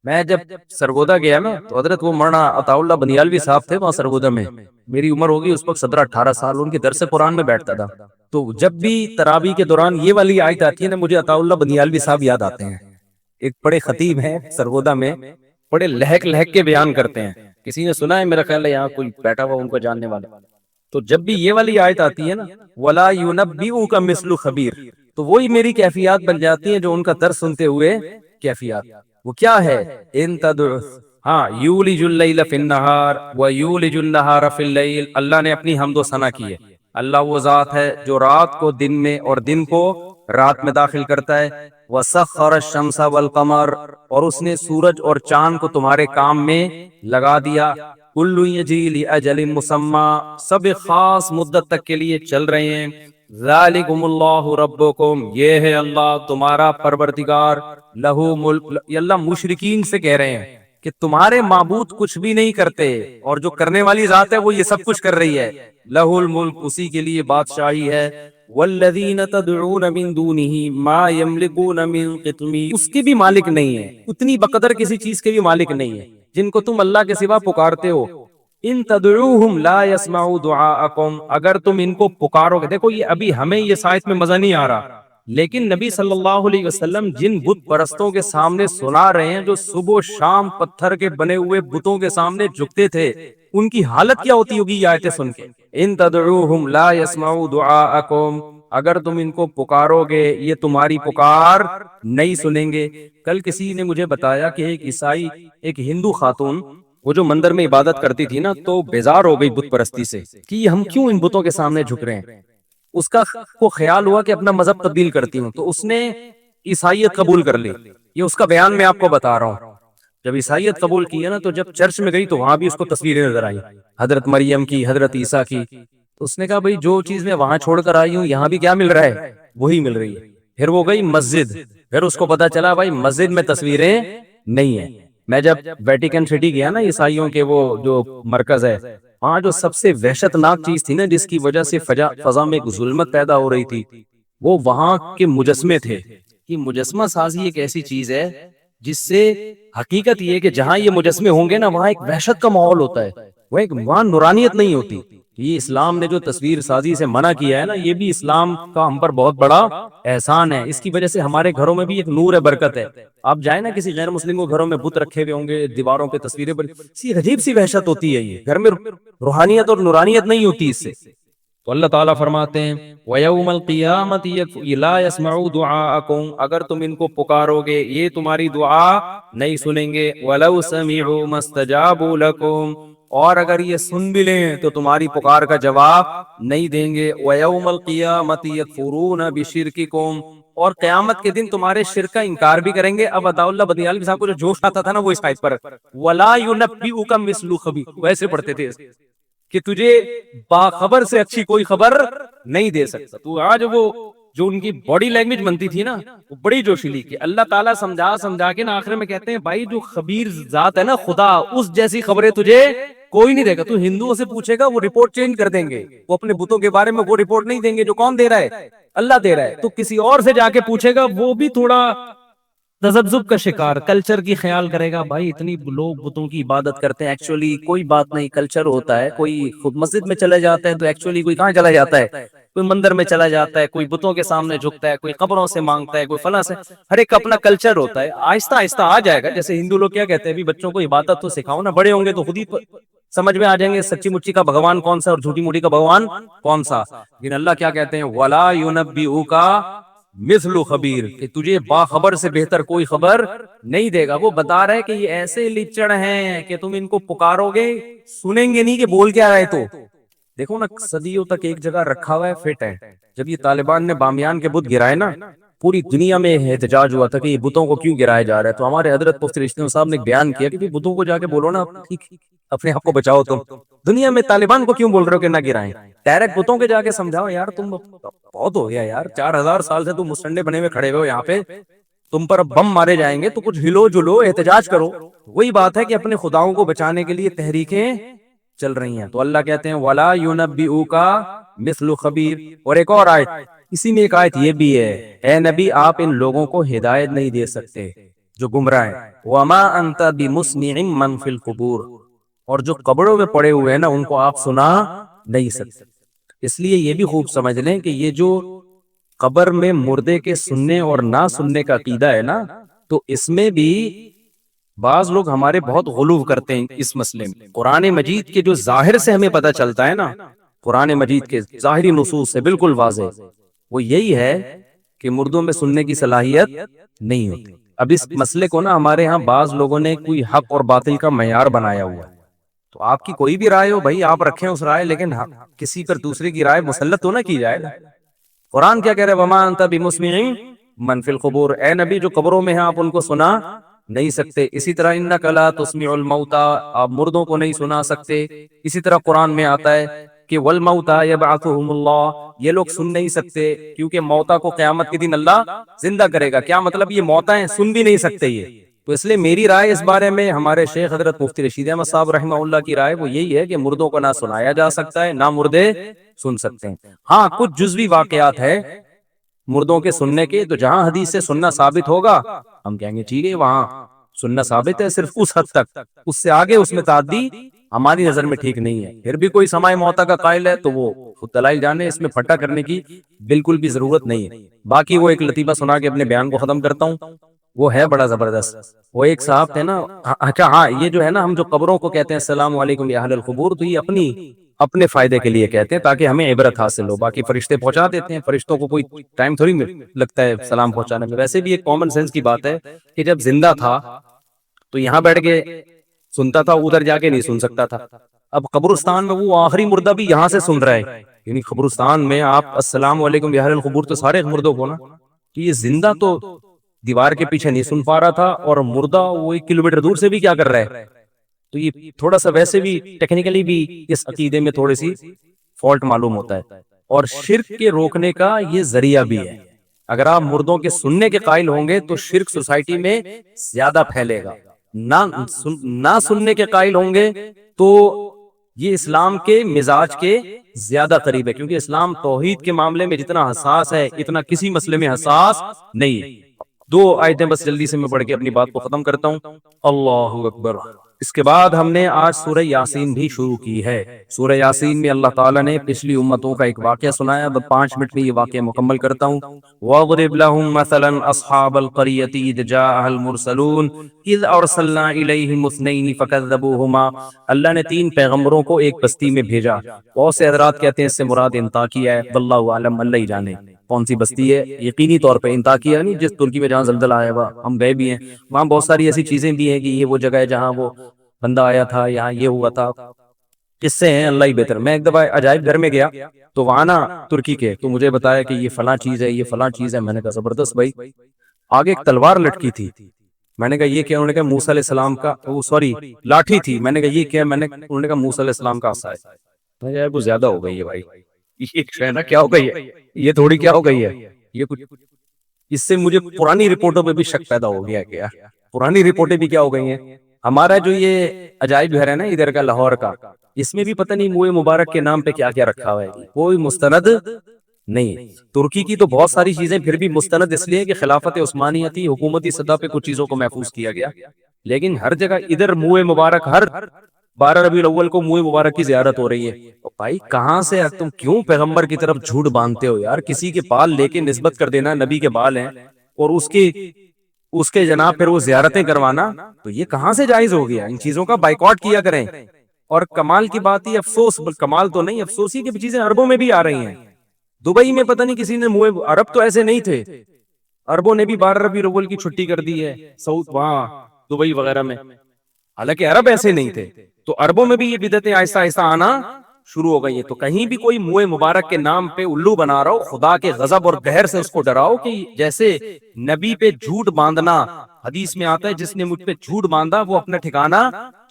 میں جب سرگودا گیا نا تو حضرت وہ مولانا عطا اللہ بنیالوی صاحب تھے وہاں سرگودا میں. میری عمر ہوگی اس وقت 17 18 سال. ان کے درس قرآن میں بیٹھتا تھا. تو جب بھی تراویح کے دوران یہ والی آیت آتی ہے نا مجھے عطا اللہ بنیالوی صاحب یاد آتے ہیں. ایک بڑے خطیب ہیں سرگودا میں, بڑے لہک لہک کے بیان کرتے ہیں. کسی نے سنا ہے میرا خیال ہے یہاں کوئی بیٹھا ہوا ان کو جاننے والا. تو جب بھی یہ والی آیت آتی ہے نا ولا ينبئك مثل خبیر, تو وہی میری کیفیات بن جاتی ہیں جو ان کا درس سنتے ہوئے کیفیات. وہ کیا ہے؟ ان تدع, ہاں, یولج اللیل فی النہار و یولج النہار فی اللیل. اللہ نے اپنی حمد و ثنا کی ہے. اللہ وہ ذات ہے جو رات کو دن میں اور دن کو رات میں داخل کرتا ہے. وسخر الشمس والقمر, اور اس نے سورج اور چاند کو تمہارے کام میں لگا دیا. کل یجری لاجل مسمى, سب ایک خاص مدت تک کے لیے چل رہے ہیں. ذالکم اللہ ربکم, یہ ہے اللہ تمہارا پروردگار. لہو ملک, یہ اللہ مشرکین سے کہہ رہے ہیں کہ تمہارے معبود کچھ بھی نہیں کرتے اور جو کرنے والی ذات ہے وہ یہ سب کچھ کر رہی ہے. لہ الملک, اسی کے لیے بادشاہی ہے. والذین تدعون من دونہ ما یملکون من قطمیر, اس کے بھی مالک نہیں ہے, اتنی بقدر کسی چیز کے بھی مالک نہیں ہے جن کو تم اللہ کے سوا پکارتے ہو. ان تدعوہم لا يسمعوا دعاءکم, اگر تم ان کو پکارو گے. دیکھو یہ ابھی ہمیں یہ سائت میں مزہ نہیں آ رہا, لیکن نبی صلی اللہ علیہ وسلم جن بت پرستوں کے سامنے سنا رہے ہیں جو صبح و شام پتھر کے بنے ہوئے بتوں کے سامنے جھکتے تھے, ان کی حالت کیا ہوتی ہوگی یہ آیتیں سن کے. ان تدعوہم لا يسمعوا دعاءکم, اگر تم ان کو پکارو گے یہ تمہاری پکار نہیں سنیں گے. کل کسی نے مجھے بتایا کہ ایک عیسائی, ایک ہندو خاتون, وہ جو مندر میں عبادت کرتی تھی نا تو بیزار ہو گئی بت پرستی سے کہ ہم کیوں ان بتوں کے سامنے جھک رہے ہیں. اس کا کو خیال ہوا کہ اپنا مذہب تبدیل کرتی ہوں, تو اس نے عیسائیت قبول کر لی. یہ اس کا بیان میں آپ کو بتا رہا ہوں. جب عیسائیت قبول کی ہے نا تو جب چرچ میں گئی تو وہاں بھی اس کو تصویریں نظر آئی, حضرت مریم کی, حضرت عیسیٰ کی. تو اس نے کہا بھئی جو چیز میں وہاں چھوڑ کر آئی ہوں یہاں بھی کیا مل رہا ہے, وہی مل رہی ہے. پھر وہ گئی مسجد, پھر اس کو پتا چلا بھائی مسجد میں تصویریں نہیں ہیں. میں جب ویٹیکن سٹی گیا نا عیسائیوں کے وہ جو مرکز ہے, وہاں جو سب سے وحشت ناک چیز تھی نا جس کی وجہ سے فضا میں ایک ظلمت پیدا ہو رہی تھی, وہ وہاں کے مجسمے تھے. کہ مجسمہ سازی ایک ایسی چیز ہے جس سے حقیقت یہ ہے کہ جہاں یہ مجسمے ہوں گے نا وہاں ایک وحشت کا ماحول ہوتا ہے, وہ ایک وہاں نورانیت نہیں ہوتی. یہ اسلام نے جو تصویر سازی سے منع کیا ہے نا یہ بھی اسلام کا ہم پر بہت بڑا احسان ہے. اس کی وجہ سے ہمارے گھروں میں بھی ایک نور ہے, برکت ہے. آپ جائیں نا کسی غیر مسلم کو گھروں میں بت رکھے ہوئے ہوں گے, دیواروں پہ تصویریں بڑی عجیب سی وحشت ہوتی ہے. یہ گھر میں روحانیت اور نورانیت نہیں ہوتی اس سے. تو اللہ تعالیٰ فرماتے ہیں وَيَوْمَ الْقِيَامَةِ لَا يَسْمَعُوا دُعَاءَكُمْ, اگر تم ان کو پکارو گے یہ تمہاری دعا نہیں سنیں گے. وَلَوْ سَمِعُوا مَا اسْتَجَابُوا لَكُمْ, اور اگر یہ سن بھی لیں تو تمہاری پکار کا جواب نہیں دیں گے. وَيَوْمَ الْقِيَامَةِ يَكْفُرُونَ بِشِرْكِكُمْ, اور قیامت کے دن تمہارے شرک کا انکار بھی کریں گے. اب عطا اللہ بنیالوی صاحب کو جو جوش آتا تھا نا وہ اس آیت پر وَلَا يُنَبِّئُكَ مِثْلُ خَبِيرٍ, ویسے پڑھتے تھے کہ تجھے باخبر سے اچھی کوئی خبر نہیں دے سکتا. تو آج وہ جو ان کی باڈی لینگویج بنتی تھی نا وہ بڑی جوشیلی, کہ اللہ تعالیٰ سمجھا سمجھا کے نا آخر میں کہتے ہیں بھائی جو خبیر ذات ہے نا خدا, اس جیسی خبریں تجھے کوئی نہیں دے گا. تو ہندوؤں سے پوچھے گا وہ رپورٹ چینج کر دیں گے, وہ اپنے بتوں کے بارے میں وہ رپورٹ نہیں دیں گے جو کون دے رہا ہے, اللہ دے رہا ہے. تو کسی اور سے جا کے پوچھے گا وہ بھی تھوڑا تذبذب کا شکار, کلچر کی خیال کرے گا. بھائی اتنی لوگ بتوں کی عبادت کرتے ہیں, ایکچولی کوئی بات نہیں, کلچر ہوتا ہے. کوئی خود مسجد میں چلے جاتے ہیں تو ایکچولی کوئی کہاں چلا جاتا ہے, کوئی مندر میں چلا جاتا ہے, کوئی بتوں کے سامنے جھکتا ہے, کوئی قبروں سے مانگتا ہے, کوئی فلاں سے. ہر ایک اپنا کلچر ہوتا ہے. آہستہ آہستہ آ جائے گا. جیسے ہندو لوگ کیا کہتے ہیں بھی بچوں کو عبادت تو سکھاؤ نا, بڑے ہوں گے تو خود ہی سمجھ میں آ جائیں گے سچی مچی کا بھگوان کون سا اور جھوٹی موٹی کا بھگوان کون سا. لیکن اللہ کیا کہتے ہیں وَلَا يُنَبِّئُكَ مثل خبیر, کہ تجھے باخبر سے بہتر کوئی خبر نہیں دے گا. وہ بتا رہے کہ یہ ایسے لچڑ ہیں کہ تم ان کو پکارو گے سنیں گے نہیں کہ بول کیا رہے. تو دیکھو نا صدیوں تک ایک جگہ رکھا ہوا ہے, فٹ ہے. جب یہ طالبان نے بامیان کے بت گرائے نا پوری دنیا میں احتجاج ہوا تھا کہ یہ بتوں کو کیوں گرایا جا رہا ہے. تو ہمارے حضرت مفتی رشتیوں صاحب نے ایک بیان کیا کہ بتوں کو جا کے بولو نا اپنے آپ کو بچاؤ, تم دنیا میں طالبان کو کیوں بول رہے ہو کہ نہ گرائیں. ڈائریکٹ بتوں کے جا کے سمجھاؤ یار تم بہت ہو گیا یار, 4000 سال سے تم مسٹنڈے بنے ہوئے کھڑے ہوئے ہو یہاں پہ, تم پر اب بم مارے جائیں گے تو کچھ ہلو جلو احتجاج کرو. وہی بات ہے کہ اپنے خداؤں کو بچانے کے لیے تحریکیں چل رہی ہیں. تو اللہ کہتے ہیں وَلَا يُنَبِّئُكَ مِثْلُ خَبِيرٍ. اور ایک اور آیت, اسی میں ایک آیت یہ بھی ہے, اے نبی آپ ان لوگوں کو ہدایت نہیں دے سکتے جو گمراہ ہیں. وما انت بمسمع من فی القبور، اور جو قبروں میں پڑے ہوئے ہیں نا ان کو آپ سنا نہیں سکتے. اس لیے یہ بھی خوب سمجھ لیں کہ یہ جو قبر میں مردے کے سننے اور نہ سننے کا عقیدہ ہے نا، تو اس میں بھی بعض لوگ ہمارے بہت غلو کرتے ہیں اس مسئلے میں. قرآن مجید کے جو ظاہر سے ہمیں پتہ چلتا ہے نا، قرآن مجید کے ظاہری نصوص سے بالکل واضح، وہ یہی ہے کہ مردوں میں سننے کی صلاحیت نہیں ہوتی. اب اس مسئلے کو نا ہمارے ہاں بعض لوگوں نے کوئی حق اور باطل کا معیار بنایا ہوا ہے. تو آپ کی کوئی بھی رائے ہو بھائی، آپ رکھیں اس رائے، لیکن کسی پر دوسرے کی رائے مسلط تو نہ کی جائے. قرآن کیا کہہ رہے وما انت بمسمع من فی القبور، اے نبی جو قبروں میں ہیں آپ ان کو سنا نہیں سکتے. اسی طرح انک لا تسمع الموتى، آپ مردوں کو نہیں سنا سکتے. اسی طرح قرآن میں آتا ہے کہ والموتى یبعثهم اللہ، یہ لوگ سن نہیں سکتے کیونکہ موتا کو قیامت کے دن اللہ زندہ کرے گا. کیا مطلب یہ موتا ہیں، سن بھی نہیں سکتے یہ. تو اس لیے میری رائے اس بارے میں، ہمارے شیخ حضرت مفتی رشید احمد صاحب رحمہ اللہ کی رائے وہ یہی ہے کہ مردوں کو نہ سنایا جا سکتا ہے، نہ مردے سن سکتے ہیں. ہاں کچھ جزوی واقعات ہے مردوں کے سننے کے، تو جہاں حدیث سے سننا ثابت ہوگا ہم کہیں گے ٹھیک ہے وہاں سننا ثابت ہے، صرف اس حد تک، اس سے آگے اس میں تعدی ہماری نظر میں ٹھیک نہیں ہے. پھر بھی کوئی سماع موتا کا قائل ہے تو وہ خود دلائل جانے، اس میں پھٹا کرنے کی بالکل بھی ضرورت نہیں ہے. باقی وہ ایک لطیفہ سنا کے اپنے بیان کو ختم کرتا ہوں، وہ ہے بڑا زبردست. وہ ایک صاحب تھے نا، اچھا ہاں یہ جو ہے نا ہم جو قبروں کو کہتے ہیں السلام علیکم یا اہل القبور، تو یہ اپنے فائدے کے لیے کہتے ہیں تاکہ ہمیں عبرت حاصل ہو. باقی فرشتے پہنچا دیتے ہیں، فرشتوں کو کوئی ٹائم تھوڑی لگتا ہے سلام پہنچانے میں. ویسے بھی ایک کامن سینس کی بات ہے کہ جب زندہ تھا تو یہاں بیٹھ کے سنتا تھا، ادھر جا کے نہیں سن سکتا تھا. اب قبرستان میں وہ آخری مردہ بھی یہاں سے سن رہا ہے، یعنی قبرستان میں آپ السلام علیکم یا اہل القبور تو سارے مردوں کو نا، کہ یہ زندہ تو دیوار کے پیچھے نہیں سن پا رہا تھا، اور مردہ وہ 1 کلومیٹر دور سے بھی کیا کر رہا ہے. تو یہ تھوڑا سا ویسے بھی ٹیکنیکلی بھی اس عقیدے میں تھوڑی سی فالٹ معلوم ہوتا ہے، اور شرک کے روکنے کا یہ ذریعہ بھی ہے. اگر آپ مردوں کے سننے کے قائل ہوں گے تو شرک سوسائٹی میں زیادہ پھیلے گا. نہ سننے کے قائل ہوں گے تو یہ اسلام کے مزاج کے زیادہ قریب ہے، کیونکہ اسلام توحید کے معاملے میں جتنا حساس ہے اتنا کسی مسئلے میں حساس نہیں ہے. 2 آیتیں بس جلدی سے میں پڑھ کے اپنی بات کو ختم کرتا ہوں. اللہ اکبر. اس کے بعد ہم نے آج سورہ یاسین بھی شروع کی ہے. سورہ یاسین میں اللہ تعالیٰ نے پچھلی امتوں کا ایک واقعہ سنایا. اب 5 منٹ میں یہ واقعہ مکمل کرتا ہوں. وَاضْرِبْ لَهُمْ مَثَلًا أَصْحَابَ الْقَرْيَةِ إِذْ جَاءَهَا الْمُرْسَلُونَ إِذْ أَرْسَلْنَا إِلَيْهِمُ اثْنَيْنِ فَكَذَّبُوهُمَا. اللہ نے 3 پیغمبروں کو ایک بستی میں بھیجا. بہت سے حضرات کہتے ہیں اس سے مراد انطاکیہ ہے، واللہ اعلم، اللہ ہی جانے کون سی بستی ہے. یقینی طور پہ انطاکیہ نہیں جس ترکی میں جہاں زلزلہ آیا ہوا، ہم گئے بھی ہیں وہاں. بہت ساری ایسی چیزیں بھی ہیں کہ یہ وہ جگہ ہے جہاں وہ بندہ آیا تھا، یہاں یہ ہوا تھا. قصے ہیں اللہ ہی بہتر. میں ایک دفعہ عجائب گھر میں گیا تو وہاں نا ترکی کے، تو مجھے بتایا کہ یہ فلاں چیز ہے، یہ فلاں چیز ہے. میں نے کہا زبردست بھائی. آگے ایک تلوار لٹکی تھی. میں نے کہا یہ کیا؟ انہوں نے کہا موسیٰ علیہ السلام کا، سوری لاٹھی تھی. میں نے کہا یہ کیا؟ انہوں نے کہا موسیٰ علیہ السلام کا عصا ہے. میں نے کہا کچھ زیادہ ہو گئی ہے بھائی، یہ نا کیا ہو گئی ہے، یہ تھوڑی کیا ہو گئی ہے یہ کچھ. اس سے مجھے پرانی رپورٹوں پہ بھی شک پیدا ہو گیا کہ پرانی رپورٹیں بھی کیا ہو گئی ہیں. ہمارا جو یہ عجائب گھر ہے نا ادھر کا لاہور کا، اس میں بھی پتہ نہیں موئے مبارک کے نام پہ کیا کیا رکھا ہوا ہے، کوئی مستند نہیں. ترکی کی تو بہت ساری چیزیں پھر بھی مستند اس لیے کہ خلافت عثمانیہ تھی، حکومتی سطح پہ کچھ چیزوں کو محفوظ کیا گیا. لیکن ہر جگہ ادھر موئے مبارک، ہر 12 ربیع الاول کو موئے مبارک کی زیارت ہو رہی ہے. بھائی کہاں سے تم کیوں پیغمبر کی طرف جھوٹ باندھتے ہو یار؟ کسی کے بال لے کے نسبت کر دینا نبی کے بال ہیں، اور اس کے جناب پھر وہ زیارتیں کروانا، تو یہ کہاں سے جائز ہو گیا؟ ان چیزوں کا بائیکاٹ کیا کریں. اور کمال کی بات یہ، افسوس کمال تو نہیں، افسوسی کی چیزیں عربوں میں بھی آ رہی ہیں. دبئی میں پتہ نہیں کسی نے عرب تو ایسے نہیں تھے، عربوں نے بھی 12 ربیع الاول کی چھٹی کر دی ہے سعود وہاں دبئی وغیرہ میں، حالانکہ عرب ایسے نہیں تھے. تو عربوں میں بھی یہ بدعتیں آہستہ آہستہ آنا شروع ہو گئی ہیں. تو کہیں بھی کوئی موئے مبارک کے نام پہ الو بنا رہا ہو، خدا کے غضب اور قہر سے اس کو ڈراؤ. کہ جیسے نبی پہ جھوٹ باندھنا، حدیث میں آتا ہے جس نے مجھ پہ جھوٹ باندھا وہ اپنا ٹھکانہ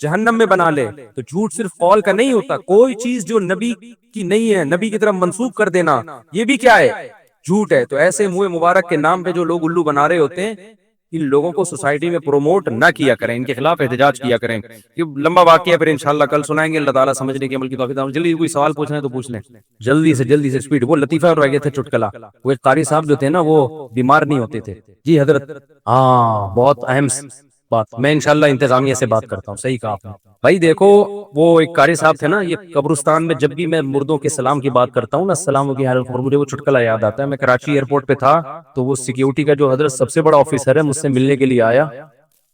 جہنم میں بنا لے. تو جھوٹ صرف قول کا نہیں ہوتا، کوئی چیز جو نبی کی نہیں ہے نبی کی طرف منسوب کر دینا، یہ بھی کیا ہے؟ جھوٹ ہے. تو ایسے موئے مبارک کے نام پہ جو لوگ الو بنا رہے ہوتے ہیں، ان لوگوں کو سوسائٹی میں پروموٹ نہ کیا کریں، ان کے خلاف احتجاج کیا کریں. یہ لمبا واقعہ ہے، پھر انشاءاللہ کل سنائیں گے. اللہ تعالیٰ سمجھنے کی عمل کی توفیق عطا. جلدی کوئی سوال پوچھنا ہے تو پوچھ لیں، جلدی سے اسپیڈ. وہ لطیفہ اور رہ گئے تھے چٹکلا. وہ ایک قاری صاحب جو تھے نا وہ بیمار نہیں ہوتے تھے. جی حضرت، ہاں بہت اہم بات. میں انشاءاللہ انتظامیہ سے بات کرتا ہوں. صحیح کہا آپ نے بھائی. دیکھو وہ ایک قاری صاحب تھے نا، یہ قبرستان میں جب بھی میں مردوں کے سلام کی بات کرتا ہوں نا، السلام کی حالت، مجھے وہ چٹکلا یاد آتا ہے. میں کراچی ایئرپورٹ پہ تھا تو وہ سیکیورٹی کا جو حضرت سب سے بڑا آفیسر ہے مجھ سے ملنے کے لیے آیا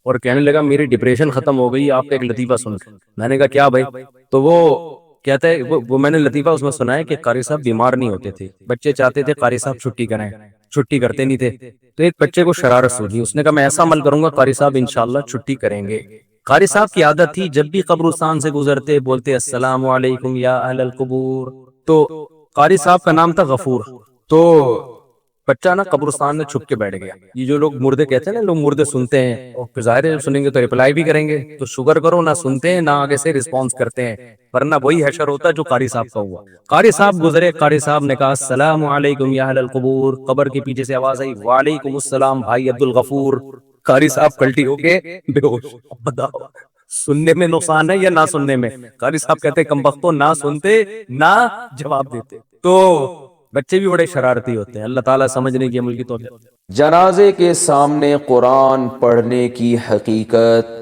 اور کہنے لگا میری ڈپریشن ختم ہو گئی آپ کا ایک لطیفہ سن کے. میں نے کہا کیا بھائی؟ تو وہ کہتا ہے وہ میں نے لطیفہ اس میں سنا ہے کہ قاری صاحب بیمار نہیں ہوتے تھے. بچے چاہتے تھے قاری صاحب چھٹی کریں، چھٹی کرتے نہیں تھے. تو ایک بچے کو شرارت سوچی، اس نے کہا میں ایسا عمل کروں گا قاری صاحب انشاءاللہ چھٹی کریں گے. قاری صاحب کی عادت تھی جب بھی قبرستان سے گزرتے بولتے السلام علیکم یا اہل القبور. تو قاری صاحب کا نام تھا غفور. تو بچہ نا قبرستان میں چھپ کے بیٹھ گیا. یہ جو لوگ مردے کہتے ہیں نا، لوگ مردے سنتے ہیں اور ظاہر ہے سنیں گے تو ریپلائی بھی کریں گے. تو شکر کرو نہ سنتے ہیں نہ آگے سے رسپانس کرتے ہیں، ورنہ وہی حشر ہوتا ہے جو قاری صاحب کا ہوا. قاری صاحب گزرے، قاری صاحب نے کہا السلام علیکم یا اہل القبور. قبر کے پیچھے سے آواز آئی وعلیکم السلام بھائی عبد الغفور. قاری صاحب پلٹی ہو کے بے ہوش. بتاؤ سننے میں نقصان ہے یا نہ سننے میں؟ قاری صاحب کہتے کمبختو نہ سنتے نہ جواب دیتے. تو بچے بھی بڑے شرارتی ہوتے ہیں. اللہ تعالیٰ سمجھنے کی عمل کی توفیق. جنازے کے سامنے قرآن پڑھنے کی حقیقت.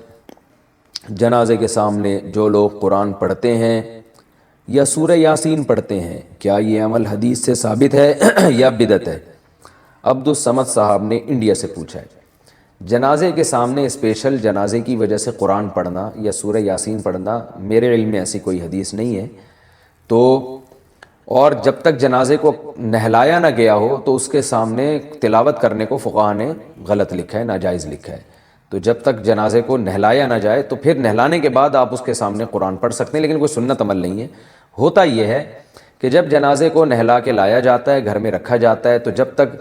جنازے کے سامنے جو لوگ قرآن پڑھتے ہیں یا سورہ یاسین پڑھتے ہیں، کیا یہ عمل حدیث سے ثابت ہے یا بدعت ہے؟ عبد الصمد صاحب نے انڈیا سے پوچھا ہے. جنازے کے سامنے اسپیشل جنازے کی وجہ سے قرآن پڑھنا یا سورہ یاسین پڑھنا میرے علم میں ایسی کوئی حدیث نہیں ہے. تو اور جب تک جنازے کو نہلایا نہ گیا ہو تو اس کے سامنے تلاوت کرنے کو فقہاء نے غلط لکھا ہے، ناجائز لکھا ہے. تو جب تک جنازے کو نہلایا نہ جائے تو پھر نہلانے کے بعد آپ اس کے سامنے قرآن پڑھ سکتے ہیں، لیکن کوئی سنت عمل نہیں ہے. ہوتا یہ ہے کہ جب جنازے کو نہلا کے لایا جاتا ہے، گھر میں رکھا جاتا ہے، تو جب تک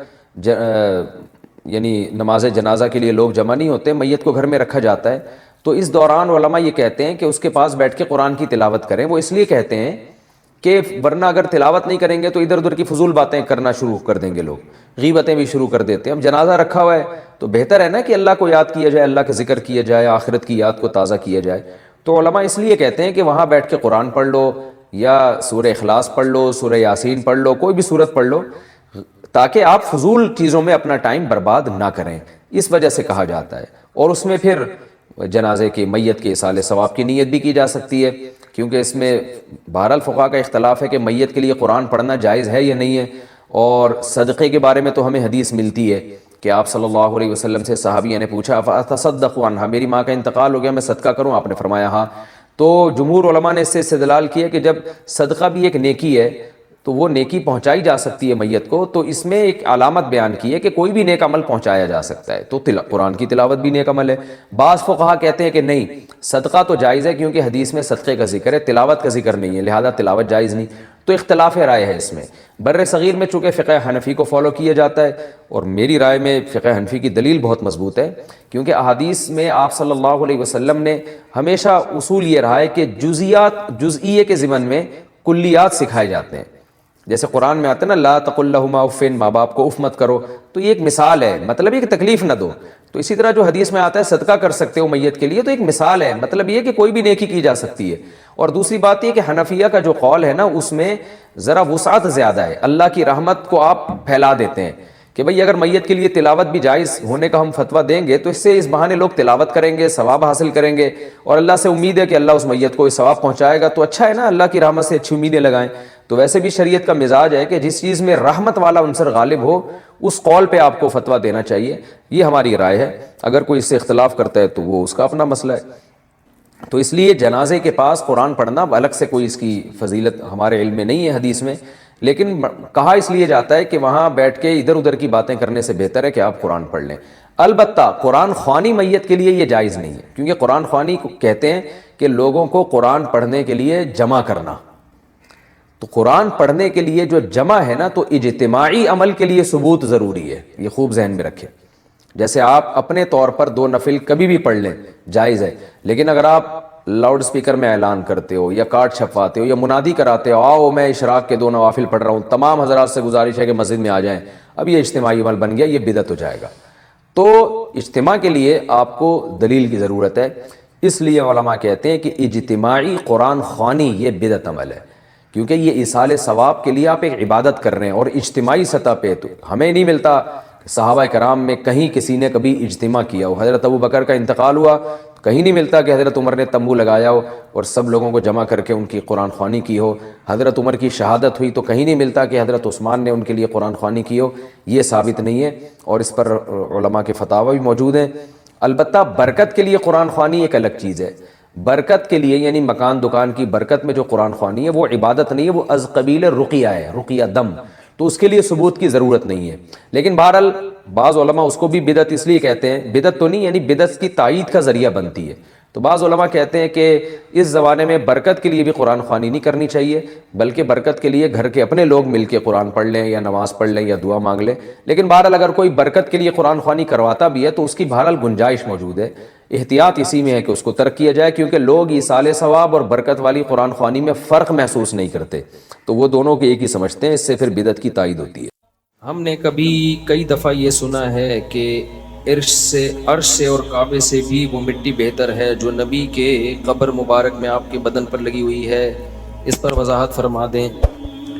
یعنی نماز جنازہ کے لیے لوگ جمع نہیں ہوتے، میت کو گھر میں رکھا جاتا ہے. تو اس دوران علماء یہ کہتے ہیں کہ اس کے پاس بیٹھ کے قرآن کی تلاوت کریں. وہ اس لیے کہتے ہیں کہ ورنہ اگر تلاوت نہیں کریں گے تو ادھر ادھر کی فضول باتیں کرنا شروع کر دیں گے، لوگ غیبتیں بھی شروع کر دیتے ہیں. اب جنازہ رکھا ہوا ہے تو بہتر ہے نا کہ اللہ کو یاد کیا جائے، اللہ کا ذکر کیا جائے، آخرت کی یاد کو تازہ کیا جائے. تو علماء اس لیے کہتے ہیں کہ وہاں بیٹھ کے قرآن پڑھ لو یا سورہ اخلاص پڑھ لو، سورہ یاسین پڑھ لو، کوئی بھی سورت پڑھ لو، تاکہ آپ فضول چیزوں میں اپنا ٹائم برباد نہ کریں. اس وجہ سے کہا جاتا ہے. اور اس میں پھر جنازے کی میت کے ایصال ثواب کی نیت بھی کی جا سکتی ہے، کیونکہ اس میں بہرحال فقہاء کا اختلاف ہے کہ میت کے لیے قرآن پڑھنا جائز ہے یا نہیں ہے. اور صدقے کے بارے میں تو ہمیں حدیث ملتی ہے کہ آپ صلی اللہ علیہ وسلم سے صحابیہ نے پوچھا فاتصدق عنہا، میری ماں کا انتقال ہو گیا میں صدقہ کروں؟ آپ نے فرمایا ہاں. تو جمہور علماء نے اس سے استدلال کیا کہ جب صدقہ بھی ایک نیکی ہے تو وہ نیکی پہنچائی جا سکتی ہے میت کو، تو اس میں ایک علامت بیان کی ہے کہ کوئی بھی نیک عمل پہنچایا جا سکتا ہے. تو قرآن کی تلاوت بھی نیک عمل ہے. بعض فقہا کہتے ہیں کہ نہیں، صدقہ تو جائز ہے کیونکہ حدیث میں صدقے کا ذکر ہے، تلاوت کا ذکر نہیں ہے، لہذا تلاوت جائز نہیں. تو اختلاف رائے ہے اس میں. بر صغیر میں چونکہ فقہ حنفی کو فالو کیا جاتا ہے، اور میری رائے میں فقہ حنفی کی دلیل بہت مضبوط ہے، کیونکہ احادیث میں آپ صلی اللہ علیہ وسلم نے ہمیشہ اصول یہ رہا ہے کہ جزئیے کے ضمن میں کلیات سکھائے جاتے ہیں. جیسے قرآن میں آتا ہے نا لا تقل لہما اف، ماں باپ کو اف مت کرو، تو یہ ایک مثال ہے، مطلب یہ کہ تکلیف نہ دو. تو اسی طرح جو حدیث میں آتا ہے صدقہ کر سکتے ہو میت کے لیے، تو ایک مثال ہے، مطلب یہ کہ کوئی بھی نیکی کی جا سکتی ہے. اور دوسری بات یہ کہ حنفیہ کا جو قول ہے نا اس میں ذرا وسعت زیادہ ہے، اللہ کی رحمت کو آپ پھیلا دیتے ہیں کہ بھئی اگر میت کے لیے تلاوت بھی جائز ہونے کا ہم فتویٰ دیں گے تو اس سے اس بہانے لوگ تلاوت کریں گے، ثواب حاصل کریں گے، اور اللہ سے امید ہے کہ اللہ اس میت کو ثواب پہنچائے گا. تو اچھا ہے نا، اللہ کی رحمت سے اچھی امیدیں لگائیں. تو ویسے بھی شریعت کا مزاج ہے کہ جس چیز میں رحمت والا عنصر غالب ہو اس قول پہ آپ کو فتویٰ دینا چاہیے. یہ ہماری رائے ہے. اگر کوئی اس سے اختلاف کرتا ہے تو وہ اس کا اپنا مسئلہ ہے. تو اس لیے جنازے کے پاس قرآن پڑھنا الگ سے کوئی اس کی فضیلت ہمارے علم میں نہیں ہے حدیث میں، لیکن کہا اس لیے جاتا ہے کہ وہاں بیٹھ کے ادھر ادھر کی باتیں کرنے سے بہتر ہے کہ آپ قرآن پڑھ لیں. البتہ قرآن خوانی میت کے لیے یہ جائز نہیں ہے، کیونکہ قرآن خوانی کو کہتے ہیں کہ لوگوں کو قرآن پڑھنے کے لیے جمع کرنا. تو قرآن پڑھنے کے لیے جو جمع ہے نا، تو اجتماعی عمل کے لیے ثبوت ضروری ہے. یہ خوب ذہن میں رکھیں. جیسے آپ اپنے طور پر 2 نفل کبھی بھی پڑھ لیں جائز ہے، لیکن اگر آپ لاؤڈ سپیکر میں اعلان کرتے ہو یا کارڈ چھپواتے ہو یا منادی کراتے ہو آؤ میں اشراق کے 2 نوافل پڑھ رہا ہوں، تمام حضرات سے گزارش ہے کہ مسجد میں آ جائیں، اب یہ اجتماعی عمل بن گیا، یہ بدعت ہو جائے گا. تو اجتماع کے لیے آپ کو دلیل کی ضرورت ہے، اس لیے علماء کہتے ہیں کہ اجتماعی قرآن خوانی یہ بدعت عمل ہے، کیونکہ یہ ایصال ثواب کے لیے آپ ایک عبادت کر رہے ہیں، اور اجتماعی سطح پہ تو ہمیں نہیں ملتا صحابہ کرام میں کہیں کسی نے کبھی اجتماع کیا ہو۔ حضرت ابو بکر کا انتقال ہوا، کہیں نہیں ملتا کہ حضرت عمر نے تمبو لگایا ہو اور سب لوگوں کو جمع کر کے ان کی قرآن خوانی کی ہو۔ حضرت عمر کی شہادت ہوئی تو کہیں نہیں ملتا کہ حضرت عثمان نے ان کے لیے قرآن خوانی کی ہو، یہ ثابت نہیں ہے، اور اس پر علماء کے فتاوی بھی موجود ہیں۔ البتہ برکت کے لیے قرآن خوانی ایک الگ چیز ہے، برکت کے لیے یعنی مکان دکان کی برکت میں جو قرآن خوانی ہے وہ عبادت نہیں ہے، وہ از قبیل رقیہ ہے، رقیہ دم، تو اس کے لیے ثبوت کی ضرورت نہیں ہے۔ لیکن بہرحال بعض علماء اس کو بھی بدعت اس لیے کہتے ہیں، بدعت تو نہیں یعنی بدعت کی تائید کا ذریعہ بنتی ہے، تو بعض علماء کہتے ہیں کہ اس زمانے میں برکت کے لیے بھی قرآن خوانی نہیں کرنی چاہیے، بلکہ برکت کے لیے گھر کے اپنے لوگ مل کے قرآن پڑھ لیں یا نماز پڑھ لیں یا دعا مانگ لیں۔ لیکن بہرحال اگر کوئی برکت کے لیے قرآن خوانی کرواتا بھی ہے تو اس کی بہرحال گنجائش موجود ہے، احتیاط اسی میں ہے کہ اس کو ترک کیا جائے، کیونکہ لوگ ایصال ثواب اور برکت والی قرآن خوانی میں فرق محسوس نہیں کرتے، تو وہ دونوں کے ایک ہی سمجھتے ہیں، اس سے پھر بدعت کی تائید ہوتی ہے۔ ہم نے کئی دفعہ یہ سنا ہے کہ عرش سے اور کعبے سے بھی وہ مٹی بہتر ہے جو نبی کے قبر مبارک میں آپ کے بدن پر لگی ہوئی ہے، اس پر وضاحت فرما دیں۔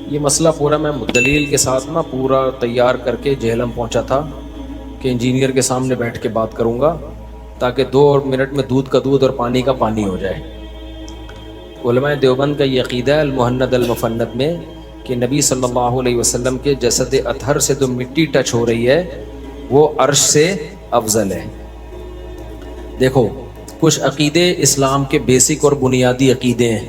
یہ مسئلہ پورا میں دلیل کے ساتھ پورا تیار کر کے جہلم پہنچا تھا کہ انجینئر کے سامنے بیٹھ کے بات کروں گا تاکہ 2 منٹ میں دودھ کا دودھ اور پانی کا پانی ہو جائے۔ علماء دیوبند کا یہ عقیدہ ہے المہند المفند میں کہ نبی صلی اللہ علیہ وسلم کے جسد اطہر سے جو مٹی ٹچ ہو رہی ہے وہ عرش سے افضل ہے۔ دیکھو کچھ عقیدے اسلام کے بیسک اور بنیادی عقیدے ہیں،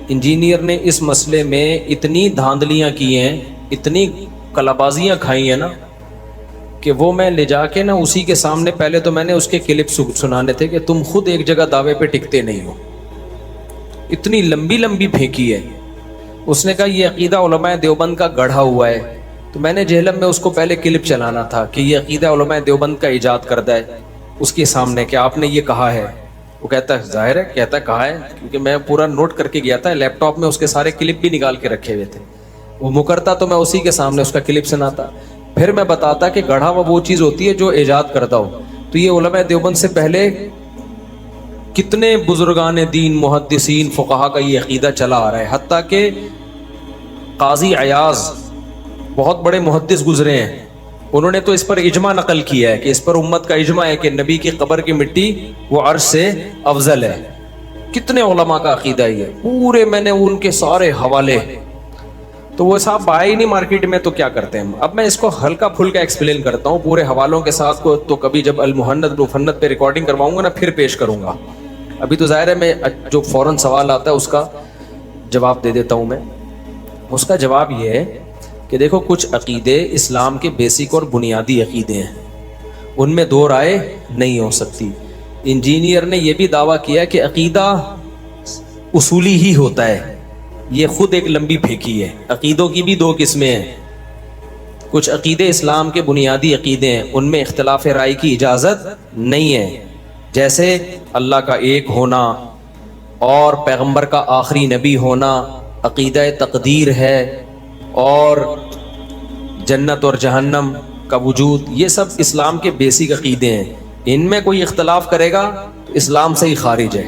انجینئر نے اس مسئلے میں اتنی دھاندلیاں کی ہیں، اتنی کلابازیاں کھائی ہیں نا کہ وہ میں لے جا کے اسی کے سامنے پہلے تو میں نے اس کے کلپ سنانے تھے کہ تم خود ایک جگہ دعوے پہ ٹکتے نہیں ہو، اتنی لمبی لمبی پھینکی ہے۔ اس نے کہا یہ عقیدہ علماء دیوبند کا گڑھا ہوا ہے، تو میں نے جہلم میں اس کو پہلے کلپ چلانا تھا کہ یہ عقیدہ علماء دیوبند کا ایجاد کردہ ہے اس کے سامنے کہ آپ نے یہ کہا ہے۔ وہ کہتا ہے ظاہر ہے، کہتا کہا ہے، کیونکہ میں پورا نوٹ کر کے گیا تھا، لیپ ٹاپ میں اس کے سارے کلپ بھی نکال کے رکھے ہوئے تھے۔ وہ مکرتا تو میں اسی کے سامنے اس کا کلپ سناتا، پھر میں بتاتا کہ گڑھا ہوا وہ چیز ہوتی ہے جو ایجاد کردہ ہو۔ تو یہ علماء دیوبند سے پہلے کتنے بزرگان دین، محدثین، فقہا کا یہ عقیدہ چلا آ رہا ہے، حتیٰ کہ قاضی عیاض بہت بڑے محدث گزرے ہیں، انہوں نے تو اس پر اجماع نقل کیا ہے کہ اس پر امت کا اجماع ہے کہ نبی کی قبر کی مٹی وہ عرش سے افضل ہے۔ کتنے علماء کا عقیدہ یہ پورے، میں نے ان کے سارے حوالے، تو وہ صاحب آئے ہی نہیں مارکیٹ میں تو کیا کرتے ہیں۔ اب میں اس کو ہلکا پھلکا ایکسپلین کرتا ہوں پورے حوالوں کے ساتھ کو، تو کبھی جب المہند المفند پہ ریکارڈنگ کرواؤں گا پھر پیش کروں گا۔ ابھی تو ظاہر ہے میں جو فوراً سوال آتا ہے اس کا جواب دے دیتا ہوں۔ میں اس کا جواب یہ ہے کہ دیکھو کچھ عقیدے اسلام کے بیسک اور بنیادی عقیدے ہیں، ان میں 2 رائے نہیں ہو سکتی۔ انجینئر نے یہ بھی دعویٰ کیا کہ عقیدہ اصولی ہی ہوتا ہے، یہ خود ایک لمبی پھینکی ہے۔ عقیدوں کی بھی 2 قسمیں ہیں، کچھ عقیدے اسلام کے بنیادی عقیدے ہیں، ان میں اختلاف رائے کی اجازت نہیں ہے، جیسے اللہ کا ایک ہونا اور پیغمبر کا آخری نبی ہونا، عقیدہ تقدیر ہے، اور جنت اور جہنم کا وجود، یہ سب اسلام کے بیسک عقیدے ہیں، ان میں کوئی اختلاف کرے گا تو اسلام سے ہی خارج ہے۔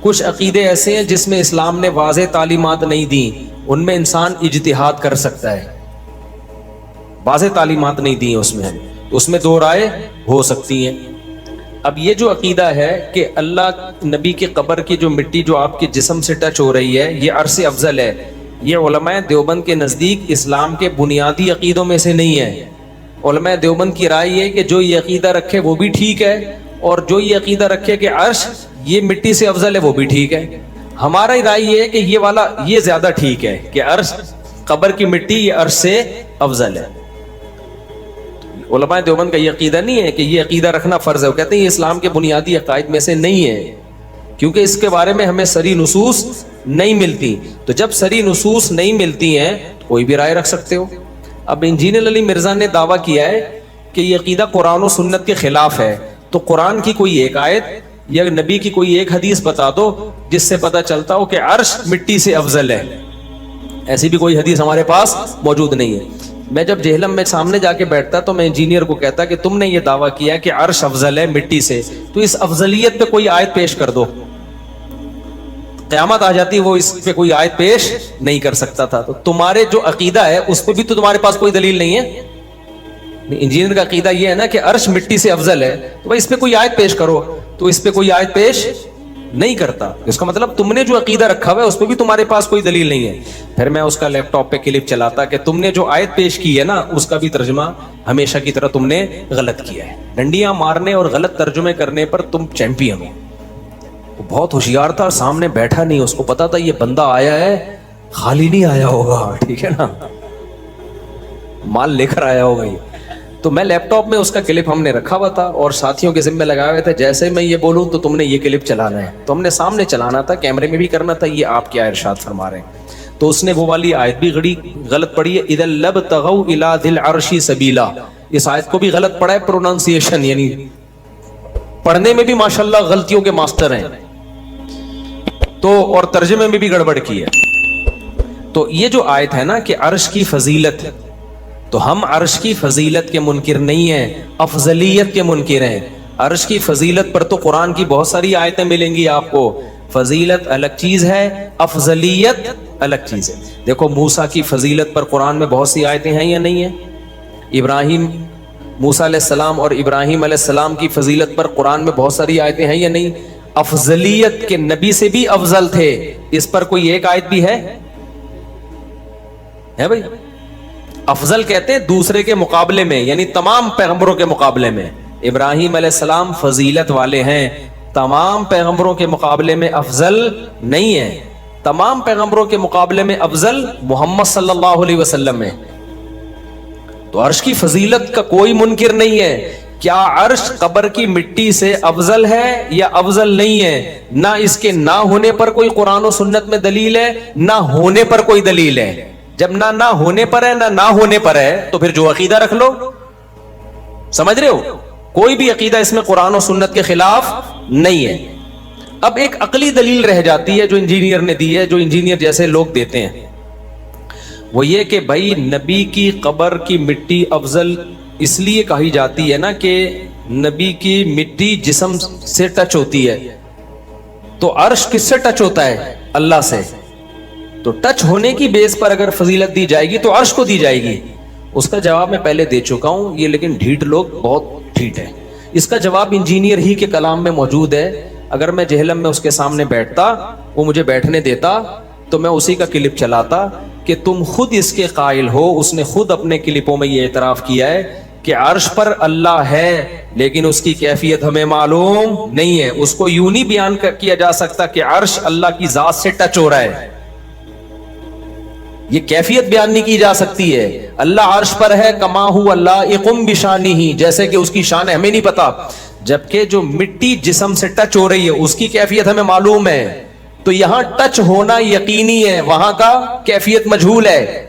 کچھ عقیدے ایسے ہیں جس میں اسلام نے واضح تعلیمات نہیں دیں، ان میں انسان اجتہاد کر سکتا ہے، واضح تعلیمات نہیں دی اس میں 2 رائے ہو سکتی ہیں۔ اب یہ جو عقیدہ ہے کہ اللہ نبی کی قبر کی جو مٹی جو آپ کے جسم سے ٹچ ہو رہی ہے یہ عرش سے افضل ہے، یہ علماء دیوبند کے نزدیک اسلام کے بنیادی عقیدوں میں سے نہیں ہے۔ علماء دیوبند کی رائے یہ کہ جو یہ عقیدہ رکھے وہ بھی ٹھیک ہے، اور جو یہ عقیدہ رکھے کہ عرش یہ مٹی سے افضل ہے وہ بھی ٹھیک ہے۔ ہمارا رائے یہ ہے کہ یہ والا یہ زیادہ ٹھیک ہے کہ عرش قبر کی مٹی یہ عرش سے افضل ہے۔ علماء دیوبند کا یہ عقیدہ نہیں ہے کہ یہ عقیدہ رکھنا فرض ہے، وہ کہتے ہیں یہ اسلام کے بنیادی عقائد میں سے نہیں ہے، کیونکہ اس کے بارے میں ہمیں صریح نصوص نہیں ملتی۔ تو جب صریح نصوص نہیں ملتی ہیں کوئی بھی رائے رکھ سکتے ہو۔ اب انجینئر علی مرزا نے دعویٰ کیا ہے کہ یہ عقیدہ قرآن و سنت کے خلاف ہے، تو قرآن کی کوئی ایک آیت یا نبی کی کوئی ایک حدیث بتا دو جس سے پتہ چلتا ہو کہ عرش مٹی سے افضل ہے۔ ایسی بھی کوئی حدیث ہمارے پاس موجود نہیں ہے۔ میں جب جہلم میں سامنے جا کے بیٹھتا تو میں انجینئر کو کہتا کہ تم نے یہ دعویٰ کیا کہ عرش افضل ہے مٹی سے، تو اس افضلیت پہ کوئی آیت پیش کر دو. قیامت آ جاتی وہ اس پہ کوئی آیت پیش نہیں کر سکتا تھا. تو تمہارے جو عقیدہ ہے اس پہ بھی تو تمہارے پاس کوئی دلیل نہیں ہے. انجینئر کا عقیدہ یہ ہے نا کہ عرش مٹی سے افضل ہے، تو بھائی اس پہ کوئی آیت پیش کرو، تو اس پہ کوئی آیت پیش نہیں کرتا. اس کا مطلب تم نے جو عقیدہ رکھا ہوا ہے اس پہ بھی تمہارے پاس کوئی دلیل نہیں ہے. پھر میں اس کا لیپ ٹاپ پہ کلپ چلاتا کہ تم نے جو آیت پیش کی ہے نا اس کا بھی ترجمہ ہمیشہ کی طرح تم نے غلط کیا ہے. ڈنڈیاں مارنے اور غلط ترجمے کرنے پر تم چیمپئن ہو. وہ بہت ہوشیار تھا، سامنے بیٹھا نہیں، اس کو پتا تھا یہ بندہ آیا ہے خالی نہیں آیا ہوگا، ٹھیک ہے نا، مال لے کر آیا ہوگا یہ. تو میں لیپ ٹاپ میں اس کا کلپ ہم نے رکھا ہوا تھا اور ساتھیوں کے ذمہ لگائے ہوئے تھے جیسے میں یہ بولوں تو تم نے یہ کلپ چلانا ہے. تو ہم نے سامنے چلانا تھا، کیمرے میں بھی کرنا تھا یہ آپ کیا ارشاد فرما رہے ہیں. تو اس نے وہ والی آیت بھی غلط پڑھی ہے، اذا لابتغوا الی ذی العرش سبیلا. اس آیت کو بھی غلط پڑھا ہے، پروننسیشن یعنی پڑھنے میں بھی ماشاءاللہ غلطیوں کے ماسٹر ہیں. تو اور ترجمے میں بھی گڑبڑ کی ہے. تو یہ جو آیت ہے نا کہ عرش کی فضیلت، تو ہم عرش کی فضیلت کے منکر نہیں ہیں، افضلیت کے منکر ہیں. عرش کی فضیلت پر تو قرآن کی بہت ساری آیتیں ملیں گی آپ کو. فضیلت الگ چیز ہے، افضلیت الگ چیز ہے. دیکھو موسیٰ کی فضیلت پر قرآن میں بہت سی آیتیں ہیں یا نہیں ہیں؟ ابراہیم، موسیٰ علیہ السلام اور ابراہیم علیہ السلام کی فضیلت پر قرآن میں بہت ساری آیتیں ہیں یا نہیں؟ افضلیت کے نبی سے بھی افضل تھے، اس پر کوئی ایک آیت بھی ہے بھائی؟ افضل کہتے ہیں دوسرے کے مقابلے میں، یعنی تمام پیغمبروں کے مقابلے میں. ابراہیم علیہ السلام فضیلت والے ہیں، تمام پیغمبروں کے مقابلے میں افضل نہیں ہیں. تمام پیغمبروں کے مقابلے میں افضل محمد صلی اللہ علیہ وسلم ہے. تو عرش کی فضیلت کا کوئی منکر نہیں ہے. کیا عرش قبر کی مٹی سے افضل ہے یا افضل نہیں ہے؟ نہ اس کے نہ ہونے پر کوئی قرآن و سنت میں دلیل ہے، نہ ہونے پر کوئی دلیل ہے. جب نہ ہونے پر ہے نہ ہونے پر ہے تو پھر جو عقیدہ رکھ لو. سمجھ رہے ہو؟ کوئی بھی عقیدہ اس میں قرآن و سنت کے خلاف نہیں ہے. اب ایک عقلی دلیل رہ جاتی ہے جو انجینئر نے دی ہے، جو انجینئر جیسے لوگ دیتے ہیں، وہ یہ کہ بھائی نبی کی قبر کی مٹی افضل اس لیے کہی جاتی ہے نا کہ نبی کی مٹی جسم سے ٹچ ہوتی ہے. تو عرش کس سے ٹچ ہوتا ہے؟ اللہ سے. تو ٹچ ہونے کی بیس پر اگر فضیلت دی جائے گی تو عرش کو دی جائے گی. اس کا جواب میں پہلے دے چکا ہوں، یہ لیکن ڈھیٹ لوگ بہت ڈھیٹ ہے. اس کا جواب انجینئر ہی کے کلام میں موجود ہے. اگر میں جہلم میں اس کے سامنے بیٹھتا، وہ مجھے بیٹھنے دیتا، تو میں اسی کا کلپ چلاتا کہ تم خود اس کے قائل ہو. اس نے خود اپنے کلپوں میں یہ اعتراف کیا ہے کہ عرش پر اللہ ہے لیکن اس کی کیفیت ہمیں معلوم نہیں ہے. اس کو یوں نہیں بیان کیا جا سکتا کہ عرش اللہ کی ذات سے ٹچ ہو رہا ہے، یہ کیفیت بیان نہیں کی جا سکتی ہے. اللہ عرش پر ہے کما ہو اللہ اقم بشانی ہی، جیسے کہ اس کی شان ہمیں نہیں پتا، جبکہ جو مٹی جسم سے ٹچ ہو رہی ہے اس کی کیفیت ہمیں معلوم ہے. تو یہاں ٹچ ہونا یقینی ہے، وہاں کا کیفیت مجہول ہے.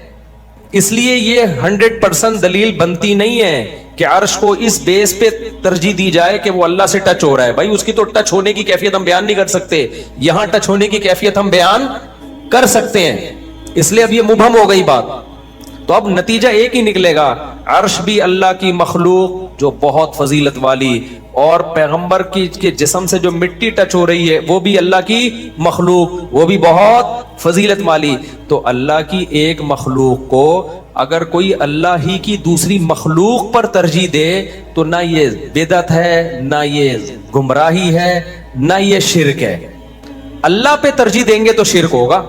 اس لیے یہ 100% دلیل بنتی نہیں ہے کہ عرش کو اس بیس پہ ترجیح دی جائے کہ وہ اللہ سے ٹچ ہو رہا ہے. بھائی اس کی تو ٹچ ہونے کی کیفیت ہم بیان نہیں کر سکتے، یہاں ٹچ ہونے کی کیفیت ہم بیان کر سکتے ہیں. اس لیے اب یہ مبہم ہو گئی بات. تو اب نتیجہ ایک ہی نکلے گا، عرش بھی اللہ کی مخلوق جو بہت فضیلت والی، اور پیغمبر کی کے جسم سے جو مٹی ٹچ ہو رہی ہے وہ بھی اللہ کی مخلوق، وہ بھی بہت فضیلت والی. تو اللہ کی ایک مخلوق کو اگر کوئی اللہ ہی کی دوسری مخلوق پر ترجیح دے تو نہ یہ بدعت ہے، نہ یہ گمراہی ہے، نہ یہ شرک ہے. اللہ پہ ترجیح دیں گے تو شرک ہوگا.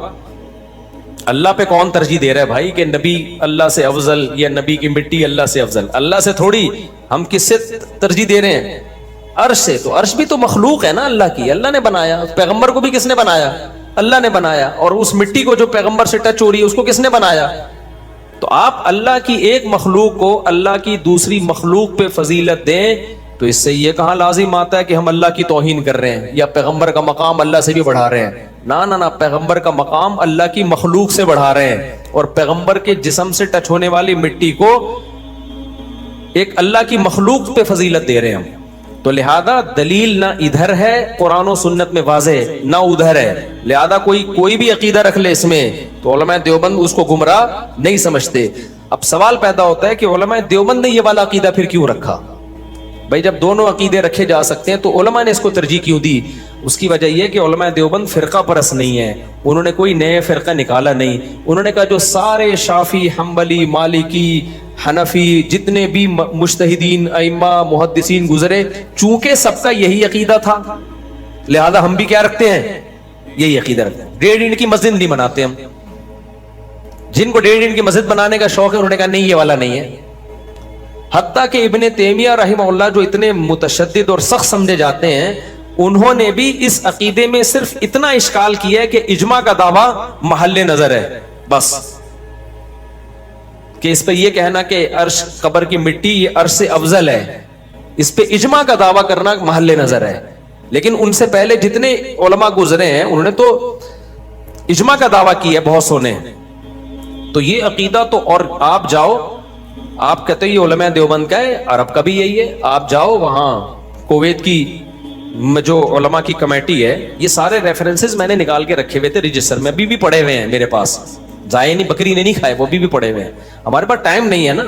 اللہ پہ کون ترجیح دے رہا ہے بھائی کہ نبی اللہ سے افضل یا نبی کی مٹی اللہ سے افضل؟ اللہ سے تھوڑی. ہم کس سے ترجیح دے رہے ہیں؟ عرش سے. تو عرش بھی تو مخلوق ہے نا اللہ کی، اللہ نے بنایا. پیغمبر کو بھی کس نے بنایا؟ اللہ نے بنایا. اور اس مٹی کو جو پیغمبر سے ٹچ ہو رہی ہے اس کو کس نے بنایا؟ تو آپ اللہ کی ایک مخلوق کو اللہ کی دوسری مخلوق پہ فضیلت دیں تو اس سے یہ کہاں لازم آتا ہے کہ ہم اللہ کی توہین کر رہے ہیں یا پیغمبر کا مقام اللہ سے بھی بڑھا رہے ہیں؟ نہ پیغمبر کا مقام اللہ کی مخلوق سے بڑھا رہے ہیں، اور پیغمبر کے جسم سے ٹچ ہونے والی مٹی کو ایک اللہ کی مخلوق پہ فضیلت دے رہے ہیں ہم. تو لہذا دلیل نہ ادھر ہے قرآن و سنت میں واضح، نہ ادھر ہے. لہذا کوئی بھی عقیدہ رکھ لے اس میں تو علماء دیوبند اس کو گمراہ نہیں سمجھتے. اب سوال پیدا ہوتا ہے کہ علماء دیوبند نے یہ والا عقیدہ پھر کیوں رکھا؟ بھائی جب دونوں عقیدے رکھے جا سکتے ہیں تو علماء نے اس کو ترجیح کیوں دی؟ اس کی وجہ یہ کہ علماء دیوبند فرقہ پرست نہیں ہے، انہوں نے کوئی نئے فرقہ نکالا نہیں. انہوں نے کہا جو سارے شافعی، حنبلی، مالکی، حنفی، جتنے بھی مجتہدین، ائمہ، محدثین گزرے، چونکہ سب کا یہی عقیدہ تھا، لہذا ہم بھی کیا رکھتے ہیں؟ یہی عقیدہ رکھتے ہیں. 1.5 اینٹ کی مسجد نہیں بناتے ہم. جن کو 1.5 اینٹ کی مسجد بنانے کا شوق ہے انہوں نے کہا نہیں یہ والا نہیں ہے. حتیٰ کہ ابن تیمیہ رحمہ اللہ جو اتنے متشدد اور سخت سمجھے جاتے ہیں، انہوں نے بھی اس عقیدے میں صرف اتنا اشکال کیا ہے کہ اجماع کا دعویٰ محل نظر ہے، بس کہ اس پہ یہ کہنا کہ عرش قبر کی مٹی یہ عرش سے افضل ہے، اس پہ اجماع کا دعویٰ کرنا محل نظر ہے. لیکن ان سے پہلے جتنے علماء گزرے ہیں انہوں نے تو اجماع کا دعویٰ کیا ہے بہت سونے. تو یہ عقیدہ تو، اور آپ جاؤ، آپ کہتے ہیں یہ علماء دیوبند کا ہے، عرب کا بھی یہی ہے. آپ جاؤ وہاں کویت کی جو علماء کی کمیٹی ہے، یہ سارے ریفرنسز میں نے نکال کے رکھے ہوئے تھے رجسٹر میں، ابھی بھی پڑے ہوئے ہیں میرے پاس، ضائع نہیں، بکری نے نہیں کھائے، وہ بھی پڑے ہوئے ہیں. ہمارے پاس ٹائم نہیں ہے نا،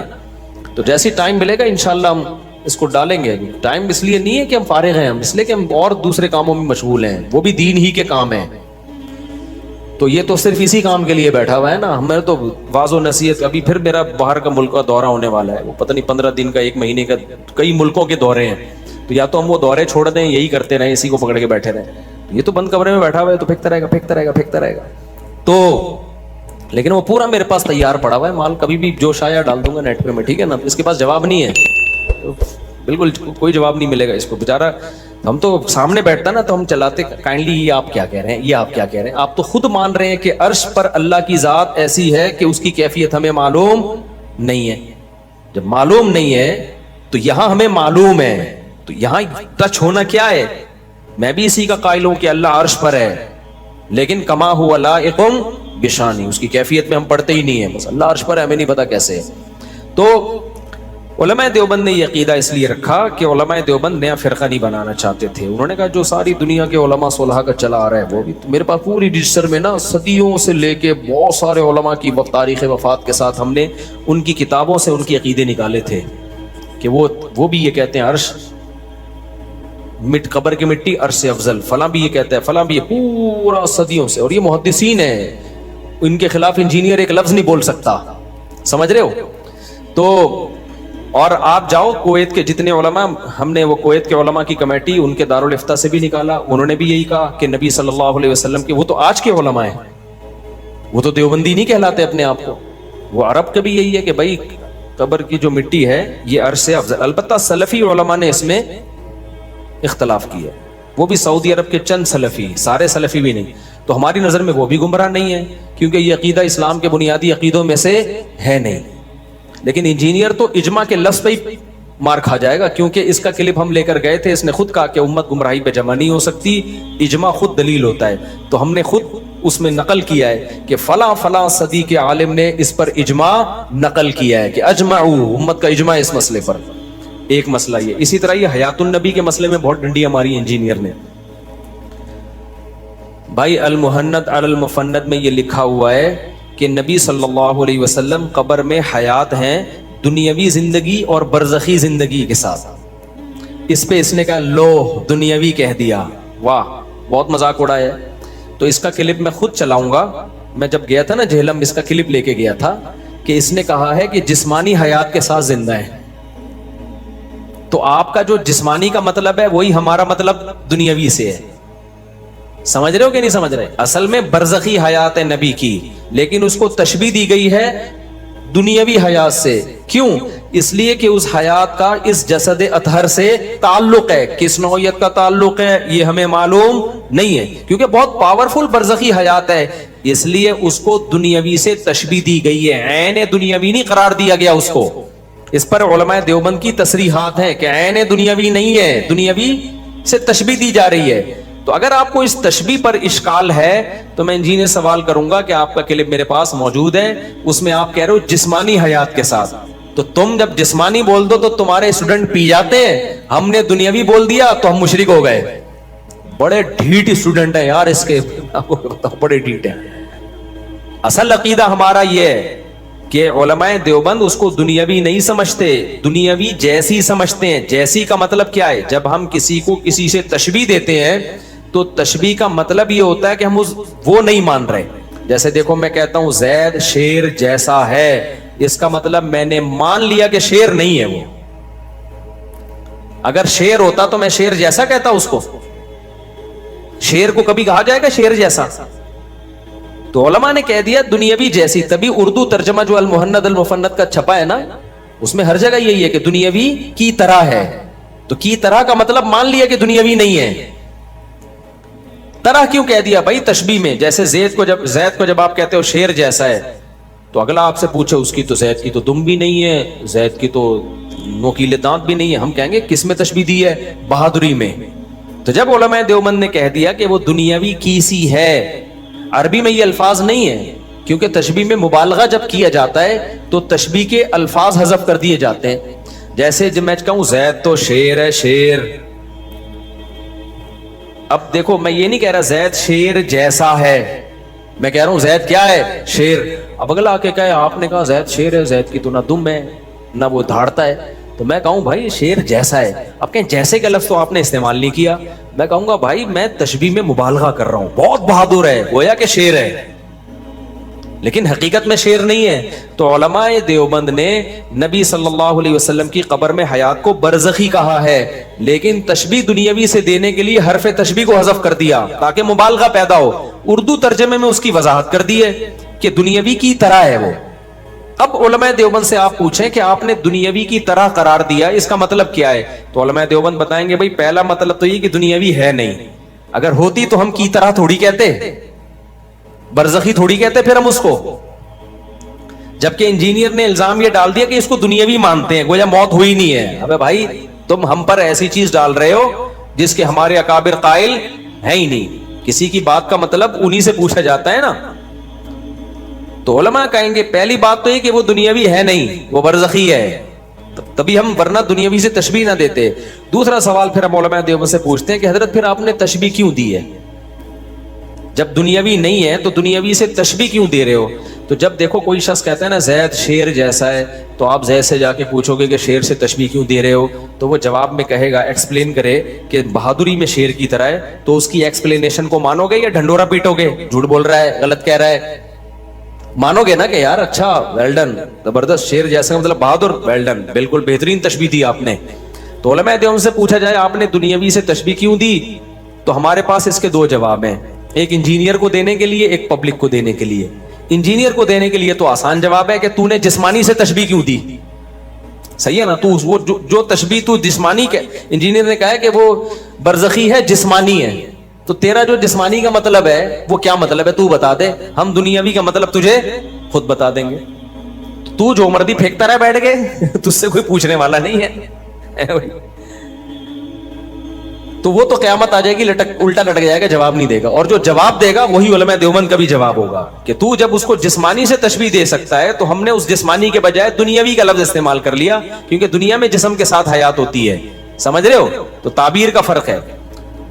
تو جیسی ٹائم ملے گا انشاءاللہ ہم اس کو ڈالیں گے. ٹائم اس لیے نہیں ہے کہ ہم فارغ ہیں، ہم اس لیے کہ ہم اور دوسرے کاموں میں مشغول ہیں، وہ بھی دین ہی کے کام ہیں. تو یہ تو صرف اسی کام کے لیے بیٹھا ہوا ہے نا. ہمیں تو واعظ و نصیحت، ابھی پھر میرا باہر کا ملک کا دورہ ہونے والا ہے، وہ پتہ نہیں 15 دن کا، 1 مہینے کا، کئی ملکوں کے دورے ہیں. تو یا تو ہم وہ دورے چھوڑ دیں، یہی کرتے رہیں، اسی کو پکڑ کے بیٹھے رہیں. یہ تو بند کمرے میں بیٹھا ہوا ہے تو پھینکتا رہے گا. تو لیکن وہ پورا میرے پاس تیار پڑا ہوا ہے مال، کبھی بھی جوش آیا ڈال دوں گا نیٹ پہ میں، ٹھیک ہے نا. اس کے پاس جواب نہیں ہے، تو بالکل کوئی جواب نہیں ملے گا اس کو. بیچارہ ہم تو سامنے بیٹھتا نا تو ہم چلاتے کائنڈلی یہ آپ کیا کہہ رہے ہیں، یہ آپ کیا کہہ رہے ہیں. آپ تو خود مان رہے ہیں کہ عرش پر اللہ کی ذات ایسی ہے کہ اس کی کیفیت ہمیں معلوم نہیں ہے. جب معلوم نہیں ہے تو یہاں ہمیں معلوم ہے، تو یہاں ٹچ ہونا کیا ہے؟ میں بھی اسی کا قائل ہوں کہ اللہ عرش پر ہے، لیکن کما ہوا لائق بشانی، اس کی کیفیت میں ہم پڑھتے ہی نہیں ہیں، بس اللہ عرش پر ہے، ہمیں نہیں پتا کیسے. تو علماء دیوبند نے یہ عقیدہ اس لیے رکھا کہ علماء دیوبند نیا فرقہ نہیں بنانا چاہتے تھے. انہوں نے کہا جو ساری دنیا کے علماء صلحاء کا چلا آ رہا ہے وہ بھی، میرے پاس پوری رجسٹر میں نا صدیوں سے لے کے بہت سارے علماء کی تاریخ وفات کے ساتھ ہم نے ان کی کتابوں سے ان کی عقیدے نکالے تھے کہ وہ بھی یہ کہتے ہیں عرش قبر کی مٹی عرش سے افضل، فلاں بھی یہ کہتا ہے، فلاں بھی یہ، پورا صدیوں سے. اور یہ محدثین ہیں، ان کے خلاف انجینئر ایک لفظ نہیں بول سکتا، سمجھ رہے ہو. تو اور آپ جاؤ کویت کے جتنے علماء، ہم نے وہ کویت کے علماء کی کمیٹی ان کے دارالفتہ سے بھی نکالا، انہوں نے بھی یہی کہا کہ نبی صلی اللہ علیہ وسلم کے، وہ تو آج کے علماء ہیں، وہ تو دیوبندی نہیں کہلاتے اپنے آپ کو. وہ عرب کا بھی یہی ہے کہ بھائی قبر کی جو مٹی ہے یہ عرش سے افضل. البتہ سلفی علماء نے اس میں اختلاف کیا، وہ بھی سعودی عرب کے چند سلفی، سارے سلفی بھی نہیں. تو ہماری نظر میں وہ بھی گمراہ نہیں ہے، کیونکہ یہ عقیدہ اسلام کے بنیادی عقیدوں میں سے ہے نہیں. لیکن انجینئر تو اجماع کے لفظ پہ ہی مار کھا جائے گا، کیونکہ اس کا کلپ ہم لے کر گئے تھے، اس نے خود کہا کہ امت گمراہی پہ جمع نہیں ہو سکتی، اجماع خود دلیل ہوتا ہے. تو ہم نے خود اس میں نقل کیا ہے کہ فلاں فلاں صدی کے عالم نے اس پر اجماع نقل کیا ہے کہ اجمعوا، امت کا اجماع اس مسئلے پر. ایک مسئلہ یہ. اسی طرح یہ حیات النبی کے مسئلے میں بہت ڈنڈیاں ماری انجینئر نے. بھائی المہند علی المفند میں یہ لکھا ہوا ہے کہ نبی صلی اللہ علیہ وسلم قبر میں حیات ہیں، دنیاوی زندگی اور برزخی زندگی کے ساتھ. اس پہ اس نے کہا لو دنیاوی کہہ دیا، واہ بہت مذاق اڑایا. تو اس کا کلپ میں خود چلاؤں گا. میں جب گیا تھا نا جہلم، اس کا کلپ لے کے گیا تھا کہ اس نے کہا ہے کہ جسمانی حیات کے ساتھ زندہ ہے. تو آپ کا جو جسمانی کا مطلب ہے وہی ہمارا مطلب دنیاوی سے ہے. سمجھ رہے ہو کہ نہیں سمجھ رہے؟ اصل میں برزخی حیات ہے نبی کی، لیکن اس کو تشبیہ دی گئی ہے دنیاوی حیات سے. کیوں؟ اس لیے کہ اس حیات کا اس جسد اطہر سے تعلق ہے. کس نوعیت کا تعلق ہے یہ ہمیں معلوم نہیں ہے، کیونکہ بہت پاورفل برزخی حیات ہے، اس لیے اس کو دنیاوی سے تشبیہ دی گئی ہے. عین دنیاوی نہیں قرار دیا گیا اس کو. اس پر علماء دیوبند کی تصریحات ہیں کہ عین دنیاوی نہیں ہے، دنیاوی سے تشبیہ دی جا رہی ہے. تو اگر آپ کو اس تشبیہ پر اشکال ہے تو میں انجینئر سوال کروں گا کہ آپ کا کلپ میرے پاس موجود ہے، اس میں آپ کہہ رہے ہو جسمانی حیات کے ساتھ. تو تم جب جسمانی بول دو تو تمہارے اسٹوڈنٹ پی جاتے ہیں، ہم نے دنیاوی بول دیا تو ہم مشرک ہو گئے. بڑے ڈھیٹ اسٹوڈنٹ ہیں یار اس کے، بڑے ڈھیٹ ہیں. اصل عقیدہ ہمارا یہ ہے کہ علماء دیوبند اس کو دنیاوی نہیں سمجھتے، دنیاوی جیسی سمجھتے ہیں. جیسی کا مطلب کیا ہے؟ جب ہم کسی کو کسی سے تشبیہ دیتے ہیں تو تشبیہ کا مطلب یہ ہوتا ہے کہ ہم وہ نہیں مان رہے. جیسے دیکھو میں کہتا ہوں زید شیر جیسا ہے، اس کا مطلب میں نے مان لیا کہ شیر نہیں ہے وہ. اگر شیر ہوتا تو میں شیر جیسا کہتا اس کو. شیر کو کبھی کہا جائے گا شیر جیسا؟ تو علماء نے کہہ دیا دنیاوی جیسی. تبھی اردو ترجمہ جو المہند المفند کا چھپا ہے نا، اس میں ہر جگہ یہی ہے کہ دنیاوی کی طرح ہے. تو کی طرح کا مطلب مان لیا کہ دنیاوی نہیں ہے. طرح کیوں کہہ دیا بھائی تشبیہ میں؟ جیسے زید کو جب آپ کہتے ہو شیر جیسا ہے تو اگلا آپ سے پوچھے اس کی تو زید کی تو دم بھی نہیں ہے، زید کی تو نوکیلے دانت بھی نہیں ہے، ہم کہیں گے کس میں تشبیہ دی ہے؟ بہادری میں. تو جب علماء دیوبند نے کہہ دیا کہ وہ دنیاوی کی سی ہے، عربی میں یہ الفاظ نہیں ہے کیونکہ تشبیہ میں مبالغہ جب کیا جاتا ہے تو تشبیہ کے الفاظ حذف کر دیے جاتے ہیں. جیسے جب میں کہوں زید تو شیر ہے، شیر. اب دیکھو میں یہ نہیں کہہ رہا زید شیر جیسا ہے، میں کہہ رہا ہوں زید کیا ہے؟ شیر. اب اگلا آ کے کہے آپ نے کہا زید شیر ہے، زید کی تو نہ دم ہے نہ وہ دھاڑتا ہے، تو میں کہوں بھائی شیر جیسا ہے. اب کہیں جیسے کا لفظ تو آپ نے استعمال نہیں کیا. میں کہوں گا بھائی میں تشبیہ میں مبالغہ کر رہا ہوں، بہت بہادر ہے، گویا کہ شیر ہے، لیکن حقیقت میں شیر نہیں ہے. تو علماء دیوبند نے نبی صلی اللہ علیہ وسلم کی قبر میں حیات کو برزخی کہا ہے، لیکن تشبیہ دنیاوی سے دینے کے لیے حرف تشبیہ کو حذف کر دیا تاکہ مبالغہ پیدا ہو. اردو ترجمے میں اس کی وضاحت کر دی ہے کہ دنیاوی کی طرح ہے وہ. اب علماء دیوبند سے آپ پوچھیں کہ آپ نے دنیاوی کی طرح قرار دیا، اس کا مطلب کیا ہے؟ تو علماء دیوبند بتائیں گے بھائی پہلا مطلب تو یہ کہ دنیاوی ہے نہیں. اگر ہوتی تو ہم کی طرح تھوڑی کہتے، برزخی تھوڑی کہتے پھر ہم اس کو. جبکہ انجینئر نے الزام یہ ڈال دیا کہ اس کو دنیاوی مانتے ہیں، گویا موت ہوئی نہیں ہے. ابے بھائی تم ہم پر ایسی چیز ڈال رہے ہو جس کے ہمارے اکابر قائل ہیں ہی نہیں. کسی کی بات کا مطلب انہی سے پوچھا جاتا ہے نا. تو علماء کہیں گے پہلی بات تو یہ کہ وہ دنیاوی ہے نہیں، وہ برزخی ہے، تبھی ہم ورنہ دنیاوی سے تشبیہ نہ دیتے. دوسرا سوال پھر ہم علماء دیوبند سے پوچھتے ہیں کہ حضرت پھر آپ نے تشبیہ کیوں دی ہے؟ جب دنیاوی نہیں ہے تو دنیاوی سے تشبیہ کیوں دے رہے ہو؟ تو جب دیکھو کوئی شخص کہتا ہے نا زید شیر جیسا ہے، تو آپ زید سے جا کے پوچھو گے کہ شیر سے تشبیہ کیوں دے رہے ہو، تو وہ جواب میں کہے گا، ایکسپلین کرے کہ بہادری میں شیر کی طرح ہے. تو اس کی ایکسپلینیشن کو مانو گے یا ڈھنڈورا پیٹو گے؟ جھوٹ بول رہا ہے، غلط کہہ رہا ہے. مانو گے نا کہ یار اچھا ویل ڈن، زبردست، شیر جیسا مطلب بہادر، ویل ڈن، بالکل بہترین تشبیہ دی آپ نے. تو علماء دیوبند سے پوچھا جائے آپ نے دنیاوی سے تشبیہ کیوں دی، تو ہمارے پاس اس کے دو جواب ہیں، ایک انجینئر کو دینے کے لیے، ایک پبلک کو دینے کے لیے. انجینئر کو دینے کے لیے تو آسان جواب ہے کہ تو نے جسمانی سے تشبیہ کیوں دی. صحیح ہے نا؟ تو وہ جو تشبیہ تو جسمانی کے، انجینئر نے کہا ہے کہ وہ برزخی ہے، جسمانی ہے، تو تیرا جو جسمانی کا مطلب ہے وہ کیا مطلب ہے تو بتا دے، ہم دنیاوی کا مطلب تجھے خود بتا دیں گے. تو جو مردی پھینکتا رہے بیٹھ کے، تجھ سے کوئی پوچھنے والا نہیں ہے. تو وہ تو قیامت آ جائے گی، الٹا لٹک جائے گا، جواب نہیں دے گا. اور جو جواب دے گا وہی علماء دیوبند کا بھی جواب ہوگا کہ تو جب اس کو جسمانی سے تشبیہ دے سکتا ہے تو ہم نے اس جسمانی کے بجائے دنیاوی کا لفظ استعمال کر لیا، کیونکہ دنیا میں جسم کے ساتھ حیات ہوتی ہے. سمجھ رہے ہو؟ تو تعبیر کا فرق ہے.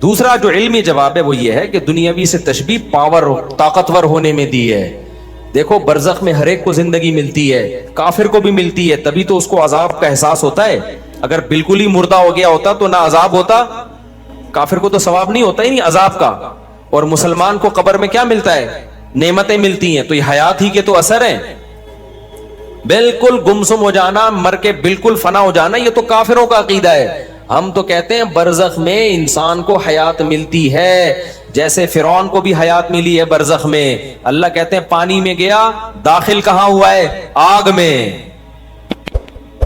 دوسرا جو علمی جواب ہے وہ یہ ہے کہ دنیاوی سے تشبیہ پاور، طاقتور ہونے میں دی ہے. دیکھو برزخ میں ہر ایک کو زندگی ملتی ہے، کافر کو بھی ملتی ہے، تبھی تو اس کو عذاب کا احساس ہوتا ہے. اگر بالکل ہی مردہ ہو گیا ہوتا تو نہ عذاب ہوتا، کافر کو تو ثواب نہیں ہوتا ہی نہیں عذاب کا. اور مسلمان کو قبر میں کیا ملتا ہے؟ نعمتیں ملتی ہیں. تو یہ حیات ہی کے تو اثر ہیں. بالکل گمسم ہو جانا، مر کے بالکل فنا ہو جانا، یہ تو کافروں کا عقیدہ ہے. ہم تو کہتے ہیں برزخ میں انسان کو حیات ملتی ہے، جیسے فرعون کو بھی حیات ملی ہے برزخ میں. اللہ کہتے ہیں پانی میں گیا، داخل کہاں ہوا ہے؟ آگ میں.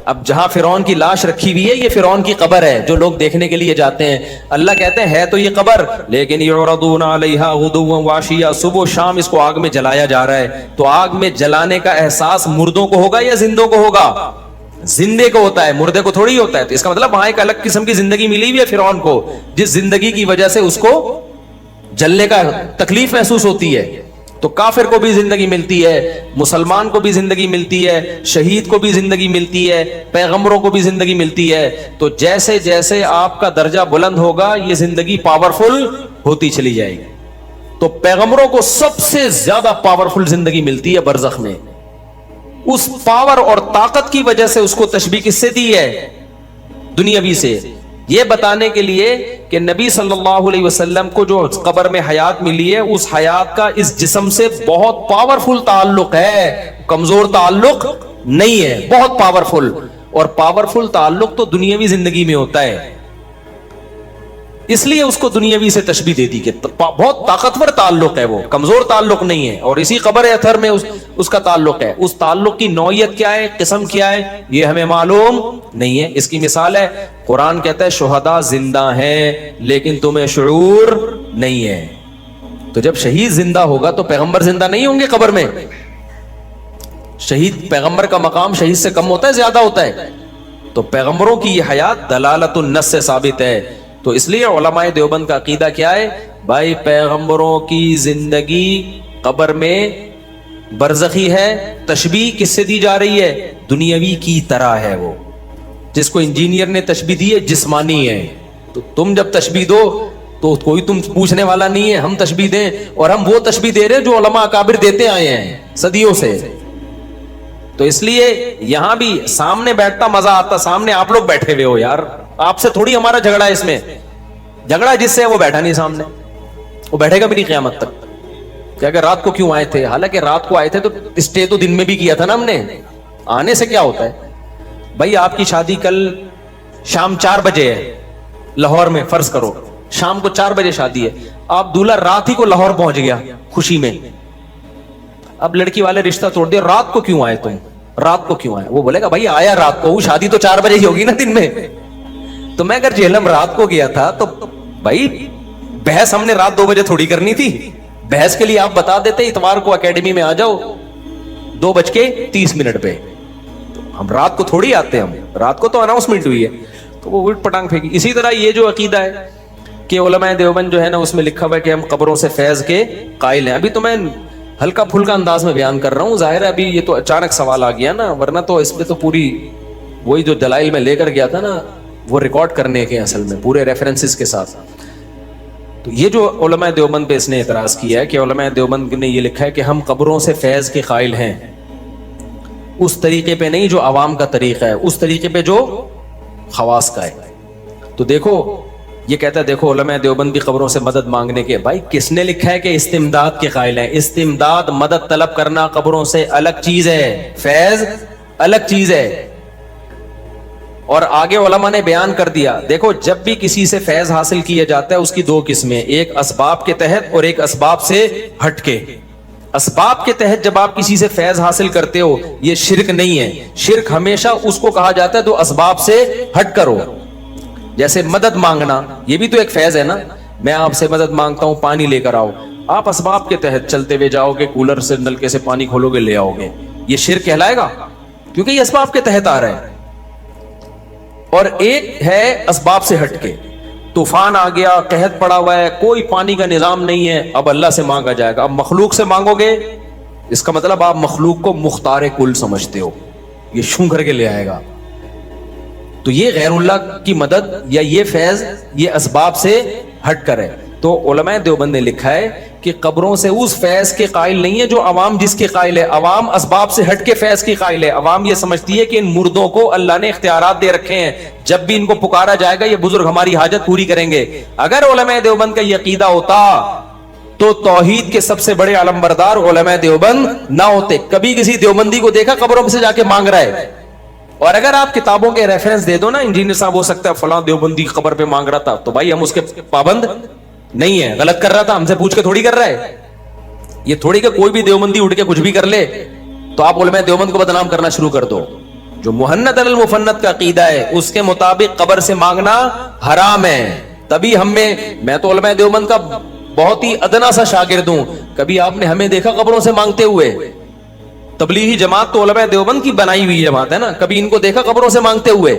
اب جہاں فرعون کی لاش رکھی ہوئی ہے یہ فرعون کی قبر ہے جو لوگ دیکھنے کے لیے جاتے ہیں. اللہ کہتے ہیں ہے تو یہ قبر، لیکن یعرضون علیہا غدوا وعشیا، صبح و شام اس کو آگ میں جلایا جا رہا ہے. تو آگ میں جلانے کا احساس مردوں کو ہوگا یا زندوں کو ہوگا؟ زندے کو ہوتا ہے، مردے کو تھوڑی ہوتا ہے. تو اس کا مطلب وہاں ایک الگ قسم کی زندگی ملی ہوئی ہے فرعون کو، جس زندگی کی وجہ سے اس کو جلنے کا تکلیف محسوس ہوتی ہے. تو کافر کو بھی زندگی ملتی ہے، مسلمان کو بھی زندگی ملتی ہے، شہید کو بھی زندگی ملتی ہے، پیغمبروں کو بھی زندگی ملتی ہے. تو جیسے جیسے آپ کا درجہ بلند ہوگا یہ زندگی پاورفل ہوتی چلی جائے گی. تو پیغمبروں کو سب سے زیادہ پاورفل زندگی ملتی ہے برزخ میں. اس پاور اور طاقت کی وجہ سے اس کو تشبیہ کس سے دی ہے؟ دنیاوی سے. یہ بتانے کے لیے کہ نبی صلی اللہ علیہ وسلم کو جو قبر میں حیات ملی ہے اس حیات کا اس جسم سے بہت پاورفل تعلق ہے, کمزور تعلق نہیں ہے, بہت پاورفل. اور پاورفل تعلق تو دنیاوی زندگی میں ہوتا ہے, اس لیے اس کو دنیاوی سے تشبیہ دے دی کہ بہت طاقتور تعلق ہے, وہ کمزور تعلق نہیں ہے. اور اسی قبر اثر میں اس کا تعلق ہے. اس تعلق کی نوعیت کیا ہے, قسم کیا ہے, یہ ہمیں معلوم نہیں ہے. اس کی مثال ہے قرآن کہتا ہے شہداء زندہ ہیں لیکن تمہیں شعور نہیں ہے. تو جب شہید زندہ ہوگا تو پیغمبر زندہ نہیں ہوں گے قبر میں؟ شہید, پیغمبر کا مقام شہید سے کم ہوتا ہے, زیادہ ہوتا ہے. تو پیغمبروں کی یہ حیات دلالت النص سے ثابت ہے. تو اس لیے علماء دیوبند کا عقیدہ کیا ہے بھائی, پیغمبروں کی زندگی قبر میں برزخی ہے. تشبیہ کس سے دی جا رہی ہے؟ دنیاوی کی طرح ہے. وہ جس کو انجینئر نے تشبیہ دی ہے جسمانی ہے. تو تم جب تشبیہ دو تو کوئی تم پوچھنے والا نہیں ہے, ہم تشبیہ دیں. اور ہم وہ تشبیہ دے رہے ہیں جو علماء اکابر دیتے آئے ہیں صدیوں سے. تو اس لیے یہاں بھی سامنے بیٹھتا مزہ آتا, سامنے آپ لوگ بیٹھے ہوئے ہو یار, آپ سے تھوڑی ہمارا جھگڑا ہے. اس میں جھگڑا جس سے وہ بیٹھا نہیں سامنے, وہ بیٹھے گا بھی نہیں قیامت تک. کیا کہ رات کو کیوں آئے تھے؟ حالانکہ رات کو آئے تھے تو اسٹے تو دن میں بھی کیا تھا نا ہم نے. آنے سے کیا ہوتا ہے بھائی؟ آپ کی شادی کل شام 4 بجے ہے لاہور میں, فرض کرو شام کو 4 بجے شادی ہے, آپ دولہا رات ہی کو لاہور پہنچ گیا خوشی میں. اب لڑکی والے رشتہ توڑ دیا, رات کو کیوں آئے تم, رات کو کیوں آئے؟ وہ بولے گا بھائی آیا رات کو, شادی تو 4 بجے ہی ہوگی نا دن میں. تو میں اگر جہلم رات کو گیا تھا تو بھائی بحث ہم نے رات 2 بجے تھوڑی کرنی تھی. بحث کے لیے آپ بتا دیتے اتوار کو اکیڈمی میں آ جاؤ 2:30 پہ. تو ہم رات کو تھوڑی آتے ہیں, ہم رات کو تو اناؤنسمنٹ ہوئی ہے تو وہ الٹ پٹانگ پھینکی. اسی طرح یہ جو عقیدہ ہے کہ علماء دیوبند جو ہے نا اس میں لکھا ہوا ہے کہ ہم قبروں سے فیض کے قائل ہیں. ابھی تو میں ہلکا پھلکا انداز میں بیان کر رہا ہوں, ظاہر ہے ابھی یہ تو اچانک سوال آ گیا نا, ورنہ تو اس پہ تو پوری وہی جو دلائل میں لے کر گیا تھا نا وہ ریکارڈ کرنے کے اصل میں پورے ریفرنسز کے ساتھ. تو یہ جو علماء دیوبند پہ اس نے اعتراض کیا ہے کہ علماء دیوبند نے یہ لکھا ہے کہ ہم قبروں سے فیض کے قائل ہیں, اس طریقے پہ نہیں جو عوام کا طریقہ ہے, اس طریقے پہ جو خواص کا ہے. تو دیکھو یہ کہتا ہے دیکھو علماء دیوبند بھی قبروں سے مدد مانگنے کے, بھائی کس نے لکھا ہے کہ استمداد کے قائل ہیں؟ استمداد مدد طلب کرنا قبروں سے الگ چیز ہے, فیض الگ چیز ہے. اور آگے علماء نے بیان کر دیا دیکھو جب بھی کسی سے فیض حاصل کیا جاتا ہے اس کی 2 قسمیں, ایک اسباب کے تحت اور ایک اسباب سے ہٹ کے. اسباب کے تحت جب آپ کسی سے فیض حاصل کرتے ہو یہ شرک نہیں ہے. شرک ہمیشہ اس کو کہا جاتا ہے تو اسباب سے ہٹ کرو. جیسے مدد مانگنا یہ بھی تو ایک فیض ہے نا, میں آپ سے مدد مانگتا ہوں پانی لے کر آؤ, آپ اسباب کے تحت چلتے ہوئے جاؤ گے, کولر سے نلکے سے پانی کھولو گے لے آؤ گے, یہ شرک کہلائے گا کیونکہ یہ اسباب کے تحت آ رہا ہے. اور ایک ہے اسباب سے ہٹ کے, طوفان آ گیا, قحط پڑا ہوا ہے, کوئی پانی کا نظام نہیں ہے, اب اللہ سے مانگا جائے گا. اب مخلوق سے مانگو گے اس کا مطلب آپ مخلوق کو مختار کل سمجھتے ہو, یہ شوں کر کے لے آئے گا. تو یہ غیر اللہ کی مدد یا یہ فیض یہ اسباب سے ہٹ کر ہے. تو علماء دیوبند نے لکھا ہے کہ قبروں سے اس فیض کے قائل نہیں ہے جو عوام جس کے قائل ہے. عوام اسباب سے ہٹ کے فیض کی قائل ہے. عوام یہ سمجھتی ہے کہ ان مردوں کو اللہ نے اختیارات دے رکھے ہیں, جب بھی ان کو پکارا جائے گا یہ بزرگ ہماری حاجت پوری کریں گے. اگر علماء دیوبند کا یہ عقیدہ ہوتا تو توحید کے سب سے بڑے علمبردار علماء دیوبند نہ ہوتے. کبھی کسی دیوبندی کو دیکھا قبروں سے جا کے مانگ رہا ہے؟ اور اگر آپ کتابوں کے ریفرنس دے دو نا, انجینئر صاحب ہو سکتا ہے فلاں دیوبندی قبر پہ مانگ رہا تھا, تو بھائی ہم اس کے پابند نہیں ہے, غلط کر رہا تھا, ہم سے پوچھ کے تھوڑی کر رہا ہے. یہ تھوڑی کہ کوئی بھی دیوبندی اٹھ کے کچھ بھی کر لے تو آپ علماء دیوبند کو بدنام کرنا شروع کر دو. جو محنت المفنت کا عقیدہ ہے اس کے مطابق قبر سے مانگنا حرام ہے. تبھی میں تو علماء دیوبند کا بہت ہی ادنا سا شاگرد ہوں, کبھی آپ نے ہمیں دیکھا قبروں سے مانگتے ہوئے؟ تبلیغی جماعت تو علماء دیوبند کی بنائی ہوئی جماعت ہے نا, کبھی ان کو دیکھا قبروں سے مانگتے ہوئے؟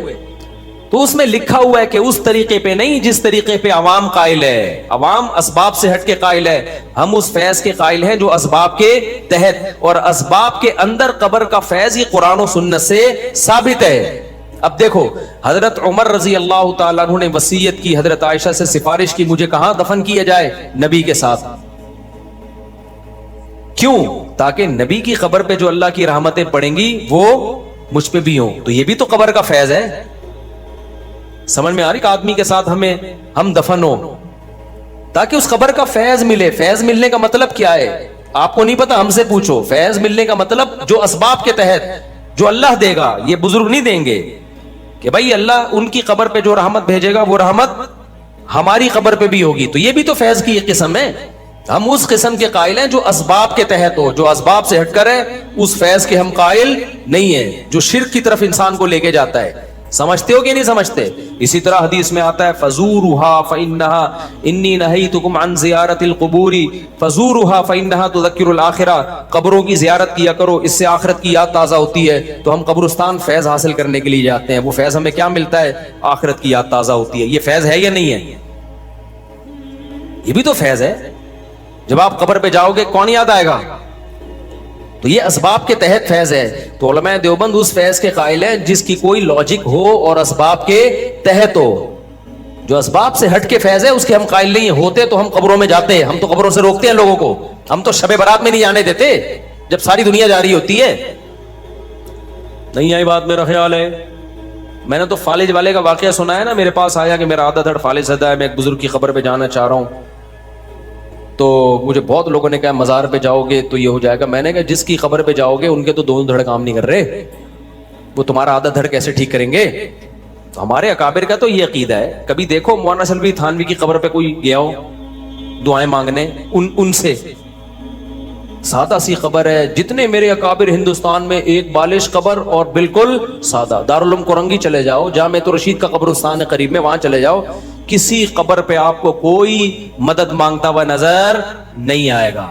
تو اس میں لکھا ہوا ہے کہ اس طریقے پہ نہیں جس طریقے پہ عوام قائل ہے. عوام اسباب سے ہٹ کے قائل ہے, ہم اس فیض کے قائل ہیں جو اسباب کے تحت, اور اسباب کے اندر قبر کا فیض یہ قرآن و سنت سے ثابت ہے. اب دیکھو حضرت عمر رضی اللہ تعالیٰ عنہ نے وصیت کی, حضرت عائشہ سے سفارش کی مجھے کہاں دفن کیا جائے؟ نبی کے ساتھ. کیوں؟ تاکہ نبی کی قبر پہ جو اللہ کی رحمتیں پڑیں گی وہ مجھ پہ بھی ہوں. تو یہ بھی تو قبر کا فیض ہے. سمجھ میں آ رہی کہ آدمی کے ساتھ ہم دفن ہو تاکہ اس قبر کا فیض ملے. فیض ملنے کا مطلب کیا ہے آپ کو نہیں پتا, ہم سے پوچھو. فیض ملنے کا مطلب جو اسباب کے تحت جو اللہ دے گا, یہ بزرگ نہیں دیں گے کہ بھائی اللہ ان کی قبر پہ جو رحمت بھیجے گا وہ رحمت ہماری قبر پہ بھی ہوگی. تو یہ بھی تو فیض کی ایک قسم ہے. ہم اس قسم کے قائل ہیں جو اسباب کے تحت ہو, جو اسباب سے ہٹ کر ہے اس فیض کے ہم قائل نہیں ہیں جو شرک کی طرف انسان کو لے کے جاتا ہے. سمجھتے ہو کہ نہیں سمجھتے؟ اسی طرح حدیث میں آتا ہے فزورها فإنها انی نہیتکم عن زیارت القبور فزورها فإنها تذکر الآخرہ. قبروں کی زیارت کیا کرو, اس سے آخرت کی یاد تازہ ہوتی ہے. تو ہم قبرستان فیض حاصل کرنے کے لیے جاتے ہیں. وہ فیض ہمیں کیا ملتا ہے؟ آخرت کی یاد تازہ ہوتی ہے. یہ فیض ہے یا نہیں ہے؟ یہ بھی تو فیض ہے. جب آپ قبر پہ جاؤ گے کون یاد آئے گا؟ تو یہ اسباب کے تحت فیض ہے. تو علماء دیوبند اس فیض کے قائل ہیں جس کی کوئی لاجک ہو اور اسباب کے تحت ہو. جو اسباب سے ہٹ کے فیض ہے اس کے ہم قائل نہیں ہیں. ہوتے تو ہم قبروں میں جاتے ہیں, ہم تو قبروں سے روکتے ہیں لوگوں کو. ہم تو شب برات میں نہیں جانے دیتے جب ساری دنیا جا رہی ہوتی ہے. نہیں آئی بات میرا خیال ہے. میں نے تو فالج والے کا واقعہ سنا ہے نا, میرے پاس آیا کہ میرا آدھا دھڑ فالج زدہ ہے, میں ایک بزرگ کی قبر پہ جانا چاہ رہا ہوں. تو مجھے بہت لوگوں نے کہا مزار پہ جاؤ گے تو یہ ہو جائے گا. میں نے کہا جس کی قبر پہ جاؤ گے ان کے تو دونوں دھڑ کام نہیں کر رہے, وہ تمہارا آدھا دھڑ کیسے ٹھیک کریں گے؟ تو ہمارے اکابر کا تو یہ عقیدہ ہے. کبھی دیکھو مولانا شلبی تھانوی کی قبر پہ کوئی گیا ہو دعائیں مانگنے ان سے؟ سادہ سی قبر ہے. جتنے میرے اکابر ہندوستان میں, ایک بالش قبر اور بالکل سادہ. دارالعلوم کورنگی چلے جاؤ, جامع رشید کا قبرستان ہے قریب میں, وہاں چلے جاؤ, کسی قبر پہ آپ کو کوئی مدد مانگتا ہوا نظر نہیں آئے گا.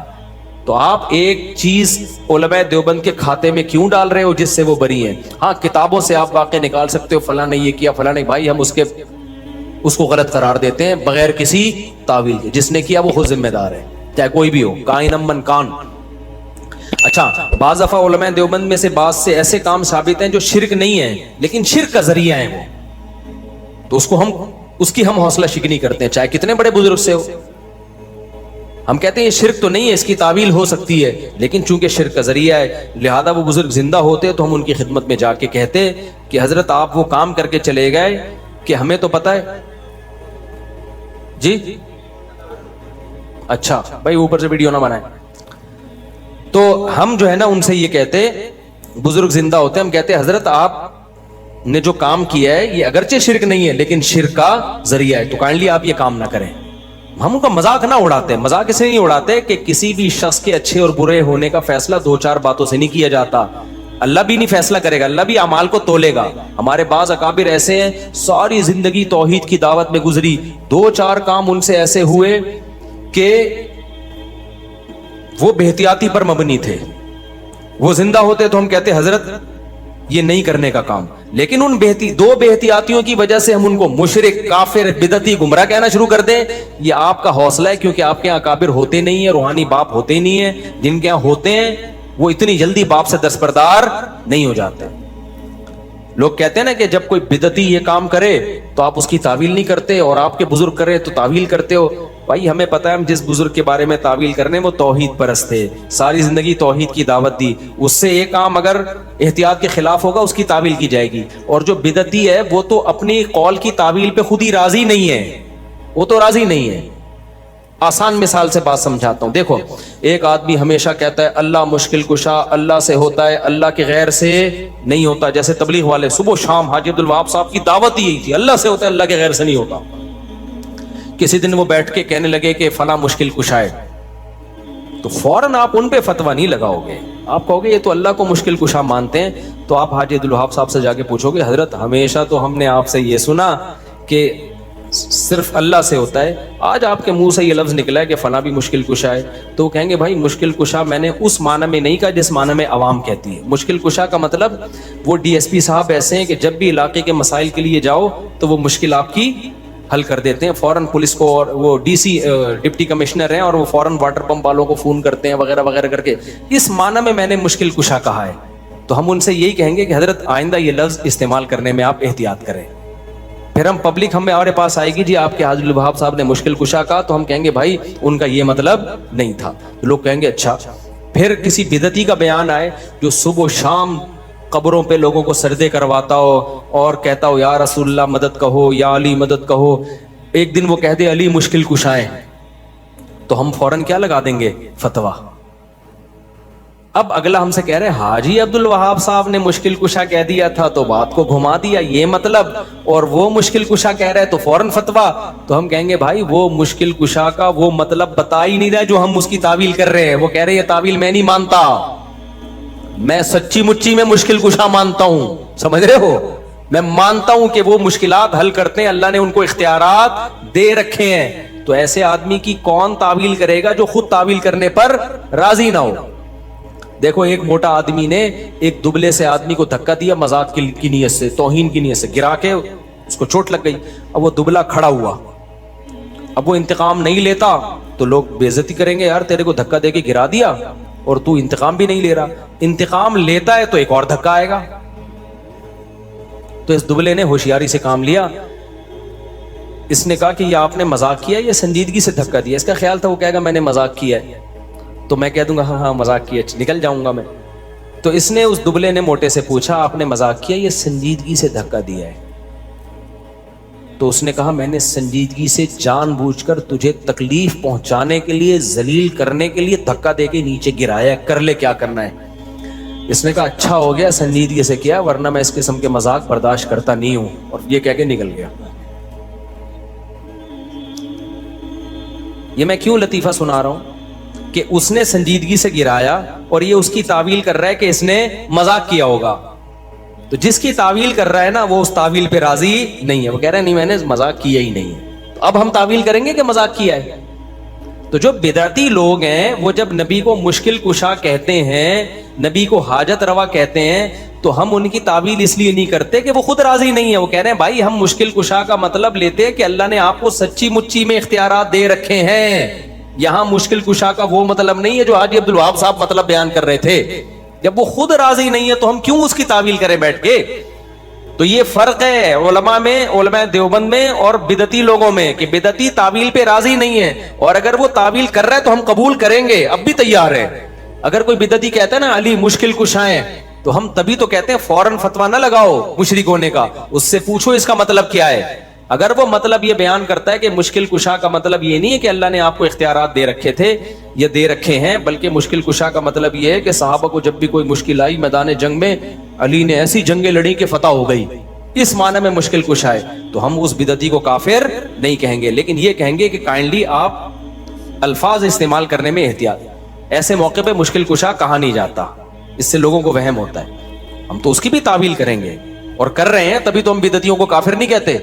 تو آپ ایک چیز علماء دیوبند کے کھاتے میں کیوں ڈال رہے ہو جس سے وہ بری ہیں؟ ہاں کتابوں سے آپ واقع نکال سکتے ہو, فلاں نے یہ کیا, فلاں نے. بھائی ہم اس کو غلط قرار دیتے ہیں بغیر کسی تعویل کے. جس نے کیا وہ خود ذمہ دار ہے, چاہے کوئی بھی ہو, کائن من کان. اچھا, بعض دفعہ علماء دیوبند میں سے بعض سے ایسے کام ثابت ہیں جو شرک نہیں ہیں لیکن شرک کا ذریعہ ہے وہ, تو اس کی ہم حوصلہ شکنی کرتے ہیں چاہے کتنے بڑے بزرگ سے ہو. ہم کہتے ہیں یہ شرک تو نہیں ہے, اس کی تعویل ہو سکتی ہے, لیکن چونکہ شرک کا ذریعہ ہے لہذا وہ بزرگ زندہ ہوتے تو ہم ان کی خدمت میں جا کے کہتے کہ حضرت آپ وہ کام کر کے چلے گئے کہ ہمیں تو پتہ ہے. جی اچھا بھائی اوپر سے ویڈیو نہ بنائیں. تو ہم جو ہے نا ان سے یہ کہتے, بزرگ زندہ ہوتے, ہم کہتے حضرت آپ نے جو کام کیا ہے یہ اگرچہ شرک نہیں ہے لیکن شرک کا ذریعہ ہے, تو کائنڈلی آپ یہ کام نہ کریں. ہم ان کا مذاق نہ اڑاتے. مذاق اسے نہیں اڑاتے کہ کسی بھی شخص کے اچھے اور برے ہونے کا فیصلہ 2-4 باتوں سے نہیں کیا جاتا. اللہ بھی نہیں فیصلہ کرے گا, اللہ بھی اعمال کو تولے گا. ہمارے بعض اکابر ایسے ہیں ساری زندگی توحید کی دعوت میں گزری, 2-4 کام ان سے ایسے ہوئے کہ وہ بے احتیاطی پر مبنی تھے. وہ زندہ ہوتے تو ہم کہتے حضرت یہ نہیں کرنے کا کام, لیکن ان دو بے احتیاطیوں کی وجہ سے ہم ان کو مشرک, کافر, بدعتی, گمراہ کہنا شروع کر دیں. یہ آپ کا حوصلہ ہے کیونکہ آپ کے یہاں اکابر ہوتے نہیں ہیں, روحانی باپ ہوتے نہیں ہیں. جن کے یہاں ہوتے ہیں وہ اتنی جلدی باپ سے دستبردار نہیں ہو جاتے. لوگ کہتے ہیں نا کہ جب کوئی بدعتی یہ کام کرے تو آپ اس کی تعویل نہیں کرتے, اور آپ کے بزرگ کرے تو تعویل کرتے ہو. بھائی ہمیں پتہ ہے ہم جس بزرگ کے بارے میں تعویل کرنے وہ توحید پرست تھے, ساری زندگی توحید کی دعوت دی. اس سے ایک کام اگر احتیاط کے خلاف ہوگا اس کی تعویل کی جائے گی. اور جو بدعتی ہے وہ تو اپنی قول کی تعویل پہ خود ہی راضی نہیں ہے, وہ تو راضی نہیں ہے. آسان مثال سے بات سمجھاتا ہوں. دیکھو ایک آدمی ہمیشہ کہتا ہے اللہ مشکل کشا اللہ سے ہوتا ہے, اللہ کے غیر سے نہیں ہوتا. جیسے تبلیغ والے صبح شام حاجی عبدالوہاب صاحب کی دعوت ہی یہی تھی, اللہ سے ہوتا ہے اللہ کے غیر سے نہیں ہوتا. کسی دن وہ بیٹھ کے کہنے لگے کہ فلاں مشکل کشا ہے, تو فوراً آپ ان پہ فتویٰ نہیں لگاؤ گے, آپ کہو گے یہ تو اللہ کو مشکل کشا مانتے ہیں. تو آپ حاجی عبدالوہاب صاحب سے جا کے پوچھو گے حضرت ہمیشہ تو ہم نے آپ سے یہ سنا کہ صرف اللہ سے ہوتا ہے, آج آپ کے منہ سے یہ لفظ نکلا ہے کہ فلاں بھی مشکل کشا ہے. تو وہ کہیں گے بھائی مشکل کشا میں نے اس معنی میں نہیں کہا جس معنی میں عوام کہتی ہے. مشکل کشا کا مطلب وہ ڈی ایس پی صاحب ایسے ہیں کہ جب بھی علاقے کے مسائل کے لیے جاؤ تو وہ مشکل آپ کی حل کر دیتے ہیں. فوراً پولیس کو, اور وہ ڈی سی ڈپٹی کمشنر ہیں, اور وہ فوراً واٹر پمپ والوں کو فون کرتے ہیں وغیرہ وغیرہ کر کے. اس معنی میں نے مشکل کشا کہا ہے. تو ہم ان سے یہی کہیں گے کہ حضرت آئندہ یہ لفظ استعمال کرنے میں آپ احتیاط کریں. پھر ہم پبلک ہمارے پاس آئے گی جی آپ کے حاجی عبدالوہاب صاحب نے مشکل کشا کہا, تو ہم کہیں گے بھائی ان کا یہ مطلب نہیں تھا. لوگ کہیں گے اچھا پھر کسی بدعتی کا بیان آئے جو صبح و شام قبروں پہ لوگوں کو سجدے کرواتا ہو اور کہتا ہو یا رسول اللہ مدد کہو، یا علی مدد کہو، ایک دن وہ کہہ دے علی مشکل کشائیں، تو ہم فوراً کیا لگا دیں گے؟ فتویٰ۔ اب اگلا ہم سے کہہ رہے ہیں حاجی عبد الوہاب صاحب نے مشکل کشا کہہ دیا تھا تو بات کو گھما دیا، یہ مطلب، اور وہ مشکل کشا کہہ رہے تو فوراً فتویٰ۔ تو ہم کہیں گے بھائی وہ مشکل کشا کا وہ مطلب بتا ہی نہیں رہا جو ہم اس کی تعویل کر رہے ہیں۔ وہ کہہ رہے یہ تعویل میں نہیں مانتا، میں سچی مچی میں مشکل کشا مانتا ہوں، سمجھ رہے ہو؟ میں مانتا ہوں کہ وہ مشکلات حل کرتے ہیں، اللہ نے ان کو اختیارات دے رکھے ہیں۔ تو ایسے آدمی کی کون تعویل کرے گا جو خود تعویل کرنے پر راضی نہ ہو؟ دیکھو ایک موٹا آدمی نے ایک دبلے سے آدمی کو دھکا دیا مذاق کی نیت سے، توہین کی نیت سے، گرا کے اس کو چوٹ لگ گئی۔ اب وہ دبلا کھڑا ہوا، اب وہ انتقام نہیں لیتا تو لوگ بے عزتی کریں گے، یار تیرے کو دھکا دے کے گرا دیا اور تو انتقام بھی نہیں لے رہا۔ انتقام لیتا ہے تو ایک اور دھکا آئے گا۔ تو اس دبلے نے ہوشیاری سے کام لیا، اس نے کہا کہ یہ آپ نے مذاق کیا، یہ سنجیدگی سے دھکا دیا۔ اس کا خیال تھا وہ کہے گا میں نے مذاق کیا ہے تو میں کہہ دوں گا ہاں ہاں مذاق کیا، نکل جاؤں گا میں۔ تو اس نے اس دبلے نے موٹے سے پوچھا آپ نے مذاق کیا، یہ سنجیدگی سے دھکا دیا ہے؟ تو اس نے کہا میں نے سنجیدگی سے جان بوجھ کر تجھے تکلیف پہنچانے کے لیے، ذلیل کرنے کے لیے دھکا دے کے نیچے گرایا، کر لے کیا کرنا ہے۔ اس نے کہا اچھا ہو گیا سنجیدگی سے کیا، ورنہ میں اس قسم کے مذاق برداشت کرتا نہیں ہوں، اور یہ کہہ کے نکل گیا۔ یہ میں کیوں لطیفہ سنا رہا ہوں کہ اس نے سنجیدگی سے گرایا اور یہ اس کی تعویل کر رہا ہے کہ اس نے مذاق کیا ہوگا۔ تو جس کی تعویل کر رہا ہے نا وہ اس تعویل پہ راضی نہیں ہے، وہ کہہ رہا ہے نہیں میں نے مذاق کیا ہی نہیں ہے۔ تو اب ہم تعویل کریں گے کہ مذاق کیا ہے؟ تو جو بدعتی لوگ ہیں وہ جب نبی کو مشکل کشا کہتے ہیں، نبی کو حاجت روا کہتے ہیں، تو ہم ان کی تعویل اس لیے نہیں کرتے کہ وہ خود راضی نہیں ہے۔ وہ کہہ رہے ہیں بھائی ہم مشکل کشا کا مطلب لیتے ہیں کہ اللہ نے آپ کو سچی مچی میں اختیارات دے رکھے ہیں، یہاں مشکل کشا کا وہ مطلب نہیں ہے جو حاجی عبد الوہاب صاحب مطلب بیان کر رہے تھے۔ جب وہ خود راضی نہیں ہے تو ہم کیوں اس کی تعویل کریں بیٹھ کے؟ تو یہ فرق ہے علماء میں، علماء دیوبند میں اور بدعتی لوگوں میں، کہ بدعتی تعویل پہ راضی نہیں ہے، اور اگر وہ تعویل کر رہا ہے تو ہم قبول کریں گے، اب بھی تیار ہے۔ اگر کوئی بدعتی کہتا ہے نا علی مشکل کشائیں، تو ہم تبھی تو کہتے ہیں فوراً فتویٰ نہ لگاؤ مشرک ہونے کا، اس سے پوچھو اس کا مطلب کیا ہے۔ اگر وہ مطلب یہ بیان کرتا ہے کہ مشکل کشا کا مطلب یہ نہیں ہے کہ اللہ نے آپ کو اختیارات دے رکھے تھے، یہ دے رکھے ہیں، بلکہ مشکل کشا کا مطلب یہ ہے کہ صحابہ کو جب بھی کوئی مشکل آئی میدان جنگ میں علی نے ایسی جنگیں لڑی کہ فتح ہو گئی، اس معنی میں مشکل کشا ہے، تو ہم اس بدعتی کو کافر نہیں کہیں گے، لیکن یہ کہیں گے کہ کائنڈلی آپ الفاظ استعمال کرنے میں احتیاط، ایسے موقع پہ مشکل کشا کہا نہیں جاتا، اس سے لوگوں کو وہم ہوتا ہے۔ ہم تو اس کی بھی تعویل کریں گے اور کر رہے ہیں، تبھی تو ہم بدعتیوں کو کافر نہیں کہتے،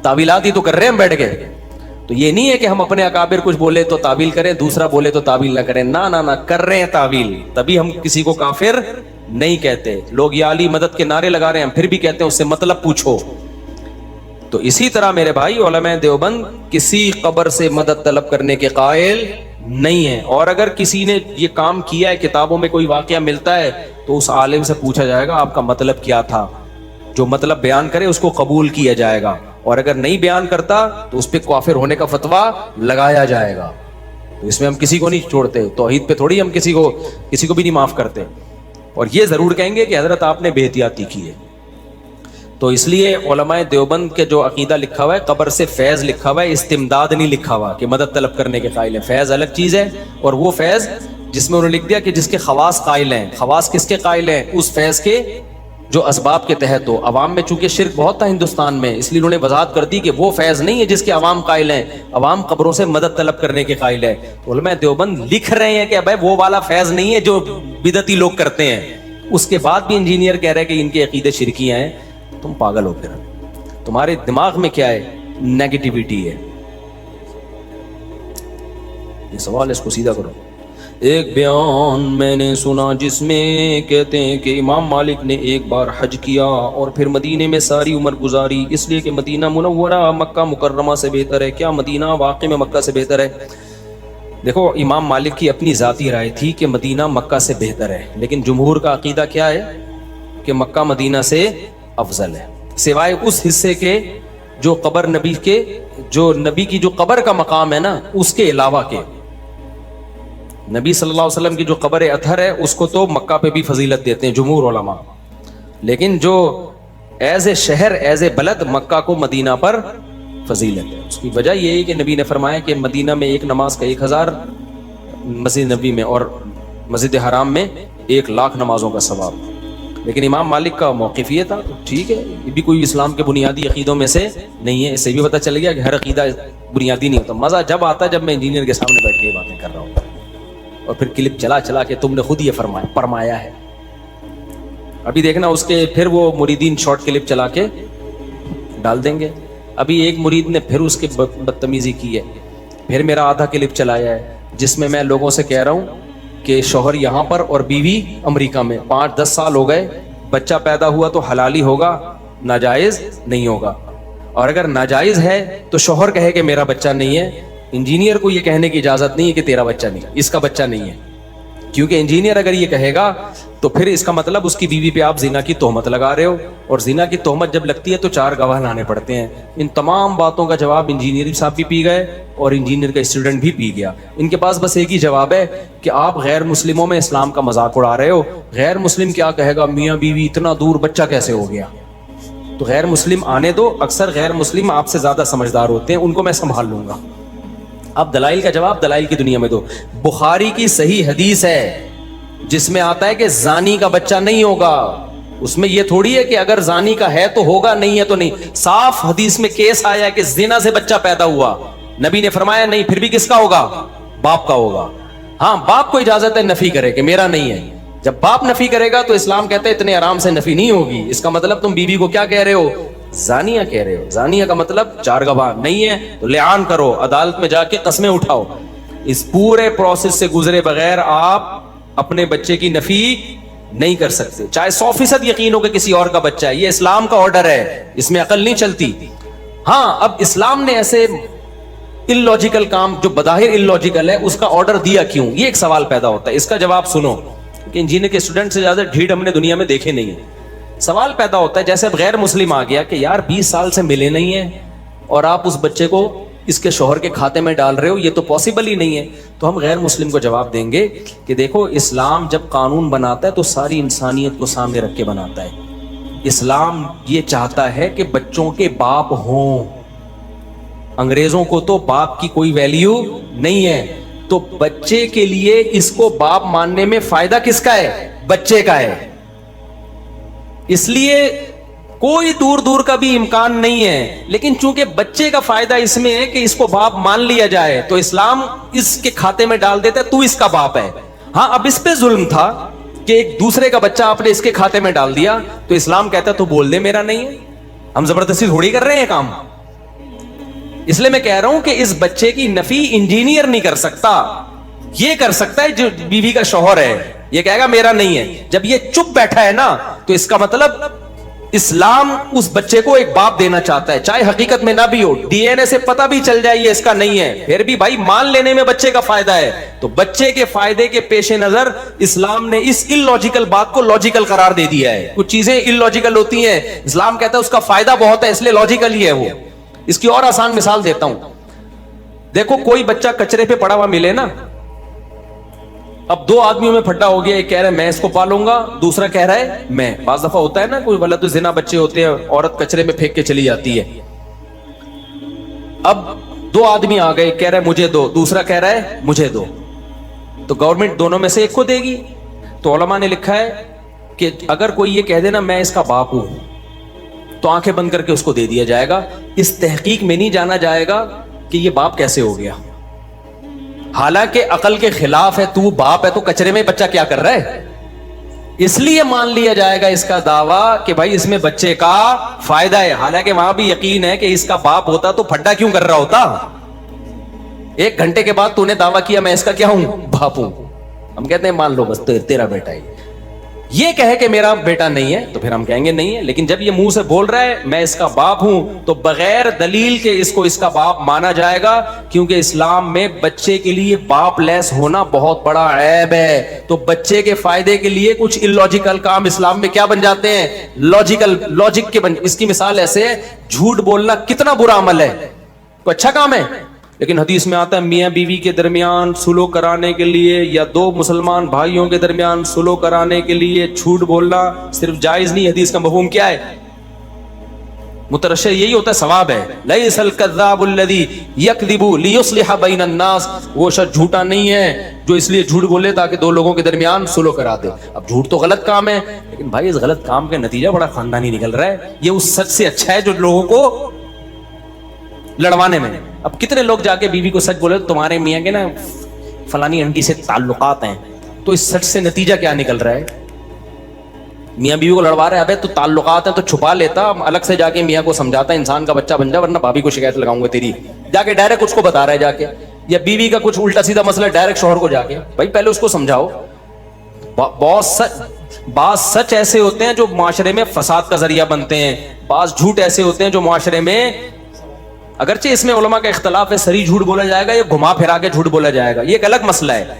تعویلات ہی تو کر رہے ہیں ہم بیٹھ کے۔ تو یہ نہیں ہے کہ ہم اپنے اکابر کچھ بولے تو تعویل کریں، دوسرا بولے تو تعویل نہ کریں، نہ نہ نہ، کر رہے ہیں تعویل، تبھی ہم کسی کو کافر نہیں کہتے۔ لوگ یا علی مدد کے نعرے لگا رہے ہیں، ہم پھر بھی کہتے ہیں اس سے مطلب پوچھو۔ تو اسی طرح میرے بھائی علماء دیوبند کسی قبر سے مدد طلب کرنے کے قائل نہیں ہے، اور اگر کسی نے یہ کام کیا ہے، کتابوں میں کوئی واقعہ ملتا ہے، تو اس عالم سے پوچھا جائے گا آپ کا مطلب کیا تھا، جو مطلب بیان کرے اس کو قبول کیا جائے گا، اور اگر نہیں بیان کرتا تو اس پہ کافر ہونے کا فتویٰ لگایا جائے گا۔ تو اس میں ہم کسی کو نہیں چھوڑتے، توحید پہ تھوڑی ہم کسی کو بھی نہیں معاف کرتے، اور یہ ضرور کہیں گے کہ حضرت آپ نے بے احتیاطی کی ہے۔ تو اس لیے علماء دیوبند کے جو عقیدہ لکھا ہوا ہے، قبر سے فیض لکھا ہوا ہے، استمداد نہیں لکھا ہوا کہ مدد طلب کرنے کے قائل ہیں۔ فیض الگ چیز ہے، اور وہ فیض جس میں انہوں نے لکھ دیا کہ جس کے خواص قائل ہیں۔ خواص کس کے قائل ہیں؟ اس فیض کے جو اسباب کے تحت ہو۔ عوام میں چونکہ شرک بہت تھا ہندوستان میں، اس لیے انہوں نے وضاحت کر دی کہ وہ فیض نہیں ہے جس کے عوام قائل ہیں، عوام قبروں سے مدد طلب کرنے کے قائل ہے۔ تو علماء دیوبند لکھ رہے ہیں کہ ابے وہ والا فیض نہیں ہے جو بدعتی لوگ کرتے ہیں، اس کے بعد بھی انجینئر کہہ رہے ہیں کہ ان کے عقیدے شرکیاں ہیں۔ تم پاگل ہو، پھر تمہارے دماغ میں کیا ہے؟ نیگیٹیوٹی ہے۔ یہ سوال اس کو سیدھا کرو۔ ایک بیان میں نے سنا جس میں کہتے ہیں کہ امام مالک نے ایک بار حج کیا اور پھر مدینے میں ساری عمر گزاری، اس لیے کہ مدینہ منورہ مکہ مکرمہ سے بہتر ہے۔ کیا مدینہ واقع میں مکہ سے بہتر ہے؟ دیکھو امام مالک کی اپنی ذاتی رائے تھی کہ مدینہ مکہ سے بہتر ہے، لیکن جمہور کا عقیدہ کیا ہے کہ مکہ مدینہ سے افضل ہے، سوائے اس حصے کے جو قبر نبی کے، جو نبی کی جو قبر کا مقام ہے نا، اس کے علاوہ کے، نبی صلی اللہ علیہ وسلم کی جو قبر اطہر ہے اس کو تو مکہ پہ بھی فضیلت دیتے ہیں جمہور علماء، لیکن جو ایز اے شہر ایز اے بلد مکہ کو مدینہ پر فضیلت ہے۔ اس کی وجہ یہ ہے کہ نبی نے فرمایا کہ مدینہ میں ایک نماز کا 1000 مسجد نبی میں اور مسجد حرام میں 1,00,000 نمازوں کا ثواب۔ لیکن امام مالک کا موقف یہ تھا ٹھیک ہے یہ بھی کوئی اسلام کے بنیادی عقیدوں میں سے نہیں ہے، اس سے بھی پتہ چل گیا کہ ہر عقیدہ بنیادی نہیں ہوتا۔ مزہ جب آتا ہے جب میں انجینئر کے سامنے بیٹھ کے یہ باتیں کر رہا ہوں اور پھر کلپ چلا چلا کے تم نے خود یہ فرمایا ہے۔ ابھی دیکھنا اس کے پھر وہ مریدین شارٹ کلپ چلا کے ڈال دیں گے۔ ابھی ایک مرید نے پھر اس کی بدتمیزی کی ہے، پھر میرا آدھا کلپ چلایا ہے جس میں لوگوں سے کہہ رہا ہوں کہ شوہر یہاں پر اور بیوی امریکہ میں، 5-10 سال ہو گئے، بچہ پیدا ہوا تو حلالی ہوگا، ناجائز نہیں ہوگا، اور اگر ناجائز ہے تو شوہر کہے کہ میرا بچہ نہیں ہے، انجینئر کو یہ کہنے کی اجازت نہیں ہے کہ تیرا بچہ نہیں، اس کا بچہ نہیں ہے، کیونکہ انجینئر اگر یہ کہے گا تو پھر اس کا مطلب اس کی بیوی پہ آپ زنا کی تہمت لگا رہے ہو، اور زنا کی تہمت جب لگتی ہے تو 4 گواہ لانے پڑتے ہیں۔ ان تمام باتوں کا جواب انجینئر صاحب بھی پی گئے اور انجینئر کا اسٹوڈنٹ بھی پی گیا۔ ان کے پاس بس ایک ہی جواب ہے کہ آپ غیر مسلموں میں اسلام کا مذاق اڑا رہے ہو، غیر مسلم کیا کہے گا، میاں بیوی اتنا دور بچہ کیسے ہو گیا؟ تو غیر مسلم آنے دو، اکثر غیر مسلم آپ سے زیادہ سمجھدار ہوتے ہیں، ان کو میں سنبھال لوں گا۔ اب دلائل کا جواب دلائل کی دنیا میں دو۔ بخاری کی صحیح حدیث ہے جس میں آتا ہے کہ زانی کا بچہ نہیں ہوگا، اس میں یہ تھوڑی ہے کہ اگر زانی کا ہے تو ہوگا، نہیں ہے تو نہیں۔ صاف حدیث میں کیس آیا کہ زنا سے بچہ پیدا ہوا، نبی نے فرمایا نہیں، پھر بھی کس کا ہوگا؟ باپ کا ہوگا۔ ہاں باپ کو اجازت ہے نفی کرے کہ میرا نہیں ہے، جب باپ نفی کرے گا تو اسلام کہتا ہے اتنے آرام سے نفی نہیں ہوگی۔ اس کا مطلب تم بیوی کو کیا کہہ رہے ہو؟ زانیہ کہہ رہے ہو۔ زانیہ کا مطلب 4 گواہ نہیں ہے تو لعان کرو، عدالت میں جا کے قسمیں اٹھاؤ۔ اس پورے پروسیس سے گزرے بغیر آپ اپنے بچے کی نفی نہیں کر سکتے، چاہے 100% یقین ہو کہ کسی اور کا بچہ ہے۔ یہ اسلام کا آرڈر ہے، اس میں عقل نہیں چلتی۔ ہاں اب اسلام نے ایسے اللاجیکل کام جو بظاہر اللاجیکل ہے اس کا آرڈر دیا کیوں؟ یہ ایک سوال پیدا ہوتا ہے، اس کا جواب سنو کہ انجینئر کے اسٹوڈنٹ سے زیادہ ڈھیٹ ہم نے دنیا میں دیکھے نہیں ہیں۔ سوال پیدا ہوتا ہے جیسے اب غیر مسلم آ گیا کہ یار 20 سال سے ملے نہیں ہیں اور آپ اس بچے کو اس کے شوہر کے کھاتے میں ڈال رہے ہو، یہ تو پاسبل ہی نہیں ہے۔ تو ہم غیر مسلم کو جواب دیں گے کہ دیکھو اسلام جب قانون بناتا ہے تو ساری انسانیت کو سامنے رکھ کے بناتا ہے۔ اسلام یہ چاہتا ہے کہ بچوں کے باپ ہوں، انگریزوں کو تو باپ کی کوئی ویلیو نہیں ہے، تو بچے کے لیے اس کو باپ ماننے میں فائدہ کس کا ہے؟ بچے کا ہے۔ اس لیے کوئی دور دور کا بھی امکان نہیں ہے، لیکن چونکہ بچے کا فائدہ اس میں ہے کہ اس کو باپ مان لیا جائے تو اسلام اس کے کھاتے میں ڈال دیتا ہے تو اس کا باپ ہے۔ ہاں اب اس پہ ظلم تھا کہ ایک دوسرے کا بچہ آپ نے اس کے کھاتے میں ڈال دیا تو اسلام کہتا ہے تو بول دے میرا نہیں ہے۔ ہم زبردستی تھوڑی کر رہے ہیں کام، اس لیے میں کہہ رہا ہوں کہ اس بچے کی نفی انجینئر نہیں کر سکتا، یہ کر سکتا ہے جو بیوی کا شوہر ہے، یہ کہے گا میرا نہیں ہے۔ جب یہ چپ بیٹھا ہے نا تو اس کا مطلب اسلام اس بچے کو ایک باپ دینا چاہتا ہے، چاہے حقیقت میں نہ بھی ہو، ڈی این اے سے پتہ بھی چل جائے یہ اس کا نہیں ہے، پھر بھی بھائی مان لینے میں بچے کا فائدہ ہے۔ تو بچے کے فائدے کے پیش نظر اسلام نے اس اللاجیکل بات کو لاجیکل قرار دے دیا ہے۔ کچھ چیزیں اللاجیکل ہوتی ہیں، اسلام کہتا ہے اس کا فائدہ بہت ہے اس لیے لاجیکل ہی ہے وہ۔ اس کی اور آسان مثال دیتا ہوں، دیکھو کوئی بچہ کچرے پہ پڑا ہوا ملے نا، اب 2 آدمیوں میں پھڈا ہو گیا، ایک کہہ رہا ہے میں اس کو پالوں گا، دوسرا کہہ رہا ہے میں۔ بعض دفعہ ہوتا ہے نا کوئی غلط زنا بچے ہوتے ہیں، عورت کچرے میں پھینک کے چلی جاتی ہے، اب 2 آدمی آ گئے، کہہ رہا ہے مجھے دو، دوسرا کہہ رہا ہے مجھے دو، تو گورنمنٹ دونوں میں سے ایک کو دے گی۔ تو علماء نے لکھا ہے کہ اگر کوئی یہ کہہ دے نا میں اس کا باپ ہوں تو آنکھیں بند کر کے اس کو دے دیا جائے گا، اس تحقیق میں نہیں جانا جائے گا کہ یہ باپ کیسے ہو گیا، حالانکہ عقل کے خلاف ہے، تو باپ ہے تو کچرے میں بچہ کیا کر رہا ہے، اس لیے مان لیا جائے گا اس کا دعویٰ کہ بھائی اس میں بچے کا فائدہ ہے، حالانکہ وہاں بھی یقین ہے کہ اس کا باپ ہوتا تو پھڈا کیوں کر رہا ہوتا۔ 1 گھنٹے کے بعد تو نے دعویٰ کیا میں اس کا کیا ہوں، باپ ہوں، ہم کہتے ہیں مان لو بس تیرا بیٹا ہے، یہ کہے کہ میرا بیٹا نہیں ہے تو پھر ہم کہیں گے نہیں ہے، لیکن جب یہ منہ سے بول رہا ہے میں اس کا باپ ہوں تو بغیر دلیل کے اس کو اس کا باپ مانا جائے گا، کیونکہ اسلام میں بچے کے لیے باپ لیس ہونا بہت بڑا عیب ہے۔ تو بچے کے فائدے کے لیے کچھ اللاجیکل کام اسلام میں کیا بن جاتے ہیں، لاجک کے بن۔ اس کی مثال ایسے ہے، جھوٹ بولنا کتنا برا عمل ہے، کوئی اچھا کام ہے؟ لیکن حدیث میں آتا ہے میاں بیوی کے درمیان سلو کرانے کے لیے یا دو مسلمان بھائیوں کے درمیان سلو کرانے کے لیے جھوٹ بولنا صرف جائز نہیں. حدیث کا مفہوم کیا ہے؟ مترشح یہی ہوتا ہے، ثواب ہے. لیس الکذاب الذی یکذب لیصلح بین الناس، وہ شخص جھوٹا نہیں ہے جو اس لیے جھوٹ بولے تاکہ دو لوگوں کے درمیان سلو کرا دے. اب جھوٹ تو غلط کام ہے، لیکن بھائی اس غلط کام کا نتیجہ بڑا خاندانی نکل رہا ہے. یہ اس سچ سے اچھا ہے جو لوگوں کو لڑوانے میں. اب کتنے لوگ جا کے بیوی کو سچ بولے تمہارے میاں کے نا فلانی انٹی سے تعلقات ہیں، تو اس سچ سے نتیجہ کیا نکل رہا ہے؟ میاں بیوی کو لڑوا رہے ہیں، ابے تو تعلقات ہیں تو چھپا لیتا، الگ سے جا کے میاں کو سمجھاتا انسان کا بچہ بن جا ورنہ بھابھی کو شکایت لگاؤں گا تیری. جا کے ڈائریکٹ اس کو بتا رہا ہے جا کے. یا بیوی کا کچھ الٹا سیدھا مسئلہ ڈائریکٹ شوہر کو جا کے، بھائی پہلے اس کو سمجھاؤ. بعض سچ ایسے ہوتے ہیں جو معاشرے میں فساد کا ذریعہ بنتے ہیں، بعض جھوٹ ایسے ہوتے ہیں جو معاشرے میں، اگرچہ اس میں علماء کا اختلاف ہے صحیح جھوٹ بولا جائے گا یا گھما پھرا کے جھوٹ بولا جائے گا، یہ ایک الگ مسئلہ ہے،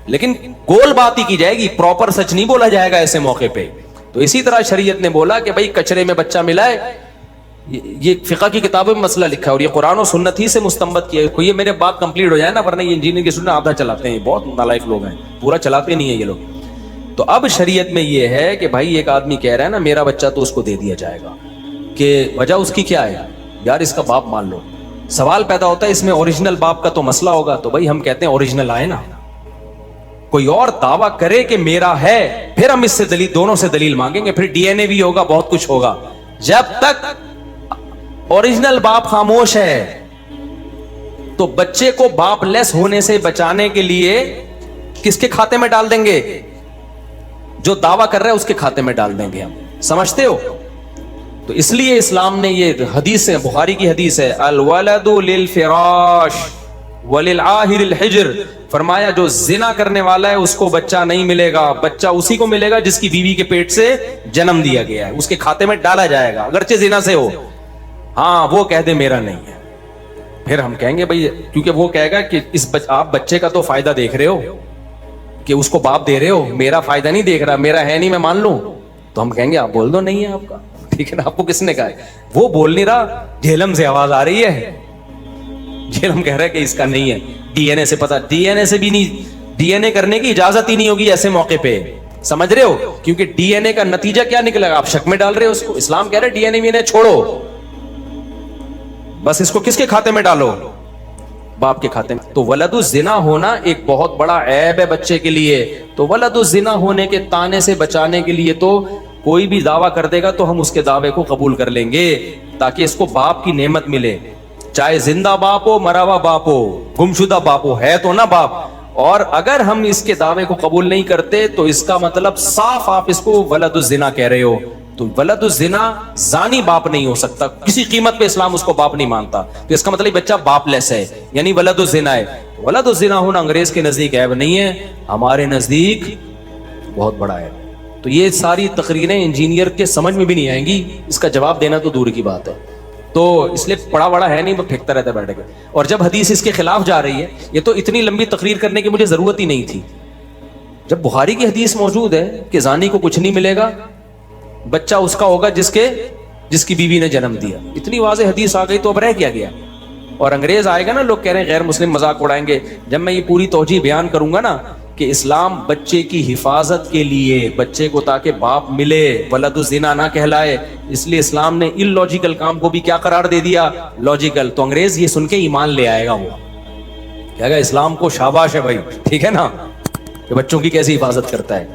لیکن گول بات ہی کی جائے گی، پراپر سچ نہیں بولا جائے گا ایسے موقع پہ. تو اسی طرح شریعت نے بولا کہ بھائی کچرے میں بچہ ملا ہے، یہ فقہ کی کتابوں میں مسئلہ لکھا ہے اور یہ قرآن و سنت ہی سے مستنبط کیا ہے. یہ میرے بات کمپلیٹ ہو جائے نا، ورنہ یہ انجینئر کی اسٹوڈنٹ آدھا چلاتے ہیں، بہت نالائق لوگ ہیں، پورا چلاتے نہیں ہیں یہ لوگ. تو اب شریعت میں یہ ہے کہ بھائی ایک آدمی کہہ رہا ہے نا میرا بچہ تو اس کو دے دیا جائے گا، کہ وجہ اس کی کیا ہے؟ یار اس کا باپ مان لو. سوال پیدا ہوتا ہے اس میں اوریجنل باپ کا تو مسئلہ ہوگا، تو بھائی ہم کہتے ہیں اوریجنل آئے نا، کوئی اور دعویٰ کرے کہ میرا ہے، پھر ہم اس سے دلیل، دونوں سے دلیل مانگیں گے، پھر ڈی این اے بھی ہوگا، بہت کچھ ہوگا. جب تک اوریجنل باپ خاموش ہے تو بچے کو باپ لیس ہونے سے بچانے کے لیے کس کے کھاتے میں ڈال دیں گے؟ جو دعویٰ کر رہا ہے اس کے کھاتے میں ڈال دیں گے. ہم سمجھتے ہو؟ تو اس لیے اسلام نے یہ حدیث ہے، بخاری کی حدیث ہے، الولد للفراش وللعاہر الحجر، فرمایا جو زنا کرنے والا ہے اس کو بچہ نہیں ملے گا، بچہ اسی کو ملے گا جس کی بیوی کے پیٹ سے جنم دیا گیا ہے، اس کے کھاتے میں ڈالا جائے گا اگرچہ زنا سے ہو. ہاں وہ کہہ دے میرا نہیں ہے، پھر ہم کہیں گے بھائی، کیونکہ وہ کہے گا کہ آپ بچے کا تو فائدہ دیکھ رہے ہو کہ اس کو باپ دے رہے ہو، میرا فائدہ نہیں دیکھ رہا، میرا ہے نہیں میں مان لوں. تو ہم کہیں گے آپ بول دو نہیں ہے آپ کا، ٹھیک ہے نا، آپ کو کس نے کہا ہے؟ وہ بول نہیں رہا، جہلم سے آواز آ رہی ہے، جہلم کہہ رہا ہے کہ اس کا نہیں ہے. ڈی این اے سے پتا، ڈی این اے سے بھی نہیں، ڈی این اے کرنے کی اجازت ہی نہیں ہوگی ایسے موقع پہ، سمجھ رہے ہو؟ کیونکہ ڈی این اے کا نتیجہ کیا نکلے گا؟ آپ شک میں ڈال رہے ہو اس کو. اسلام کہہ رہے ڈی این اے وی این اے چھوڑو، بس اس کو کس کے کھاتے میں ڈالو؟ باپ کے کھاتے میں. تو ولد الزنا ہونا ایک بہت بڑا عیب ہے بچے کے لیے. تو ولد الزنا ہونے کے طعنے سے بچانے کے لیے تو کوئی بھی دعویٰ کر دے گا تو ہم اس کے دعوے کو قبول کر لیں گے تاکہ اس کو باپ کی نعمت ملے، چاہے زندہ باپ ہو، مرا ہوا باپ ہو، گمشدہ باپ ہو، ہے تو نا باپ. اور اگر ہم اس کے دعوے کو قبول نہیں کرتے تو اس کا مطلب صاف آپ اس کو ولد الزنا کہہ رہے ہو. تو ولد الزنا زانی باپ نہیں ہو سکتا، کسی قیمت پہ اسلام اس کو باپ نہیں مانتا، تو اس کا مطلب بچہ باپ لیس ہے، یعنی ولد الزنا ہے. ولد الزنا ہونا انگریز کے نزدیک عیب نہیں ہے، ہمارے نزدیک بہت بڑا ہے. تو یہ ساری تقریریں انجینئر کے سمجھ میں بھی نہیں آئیں گی، اس کا جواب دینا تو دور کی بات ہے. تو اس لیے پڑا بڑا ہے نہیں، وہ پھینکتا رہتا ہے بیٹھ کے. اور جب حدیث اس کے خلاف جا رہی ہے، یہ تو اتنی لمبی تقریر کرنے کی مجھے ضرورت ہی نہیں تھی. جب بخاری کی حدیث موجود ہے کہ زانی کو کچھ نہیں ملے گا، بچہ اس کا ہوگا جس کی بیوی نے جنم دیا، اتنی واضح حدیث آ گئی تو اب رہ کیا گیا؟ اور انگریز آئے گا نا، لوگ کہہ رہے ہیں غیر مسلم مذاق اڑائیں گے، جب میں یہ پوری توجیہ بیان کروں گا نا کہ اسلام بچے کی حفاظت کے لیے، بچے کو تاکہ باپ ملے، ولد الزنا نہ کہلائے، اس لیے اسلام نے ان لاجیکل کام کو بھی کیا قرار دے دیا؟ لاجیکل. تو انگریز یہ سن کے ایمان لے آئے گا، وہ کہے گا اسلام کو شاباش ہے بھائی، ٹھیک ہے نا، کہ بچوں کی کیسی حفاظت کرتا ہے.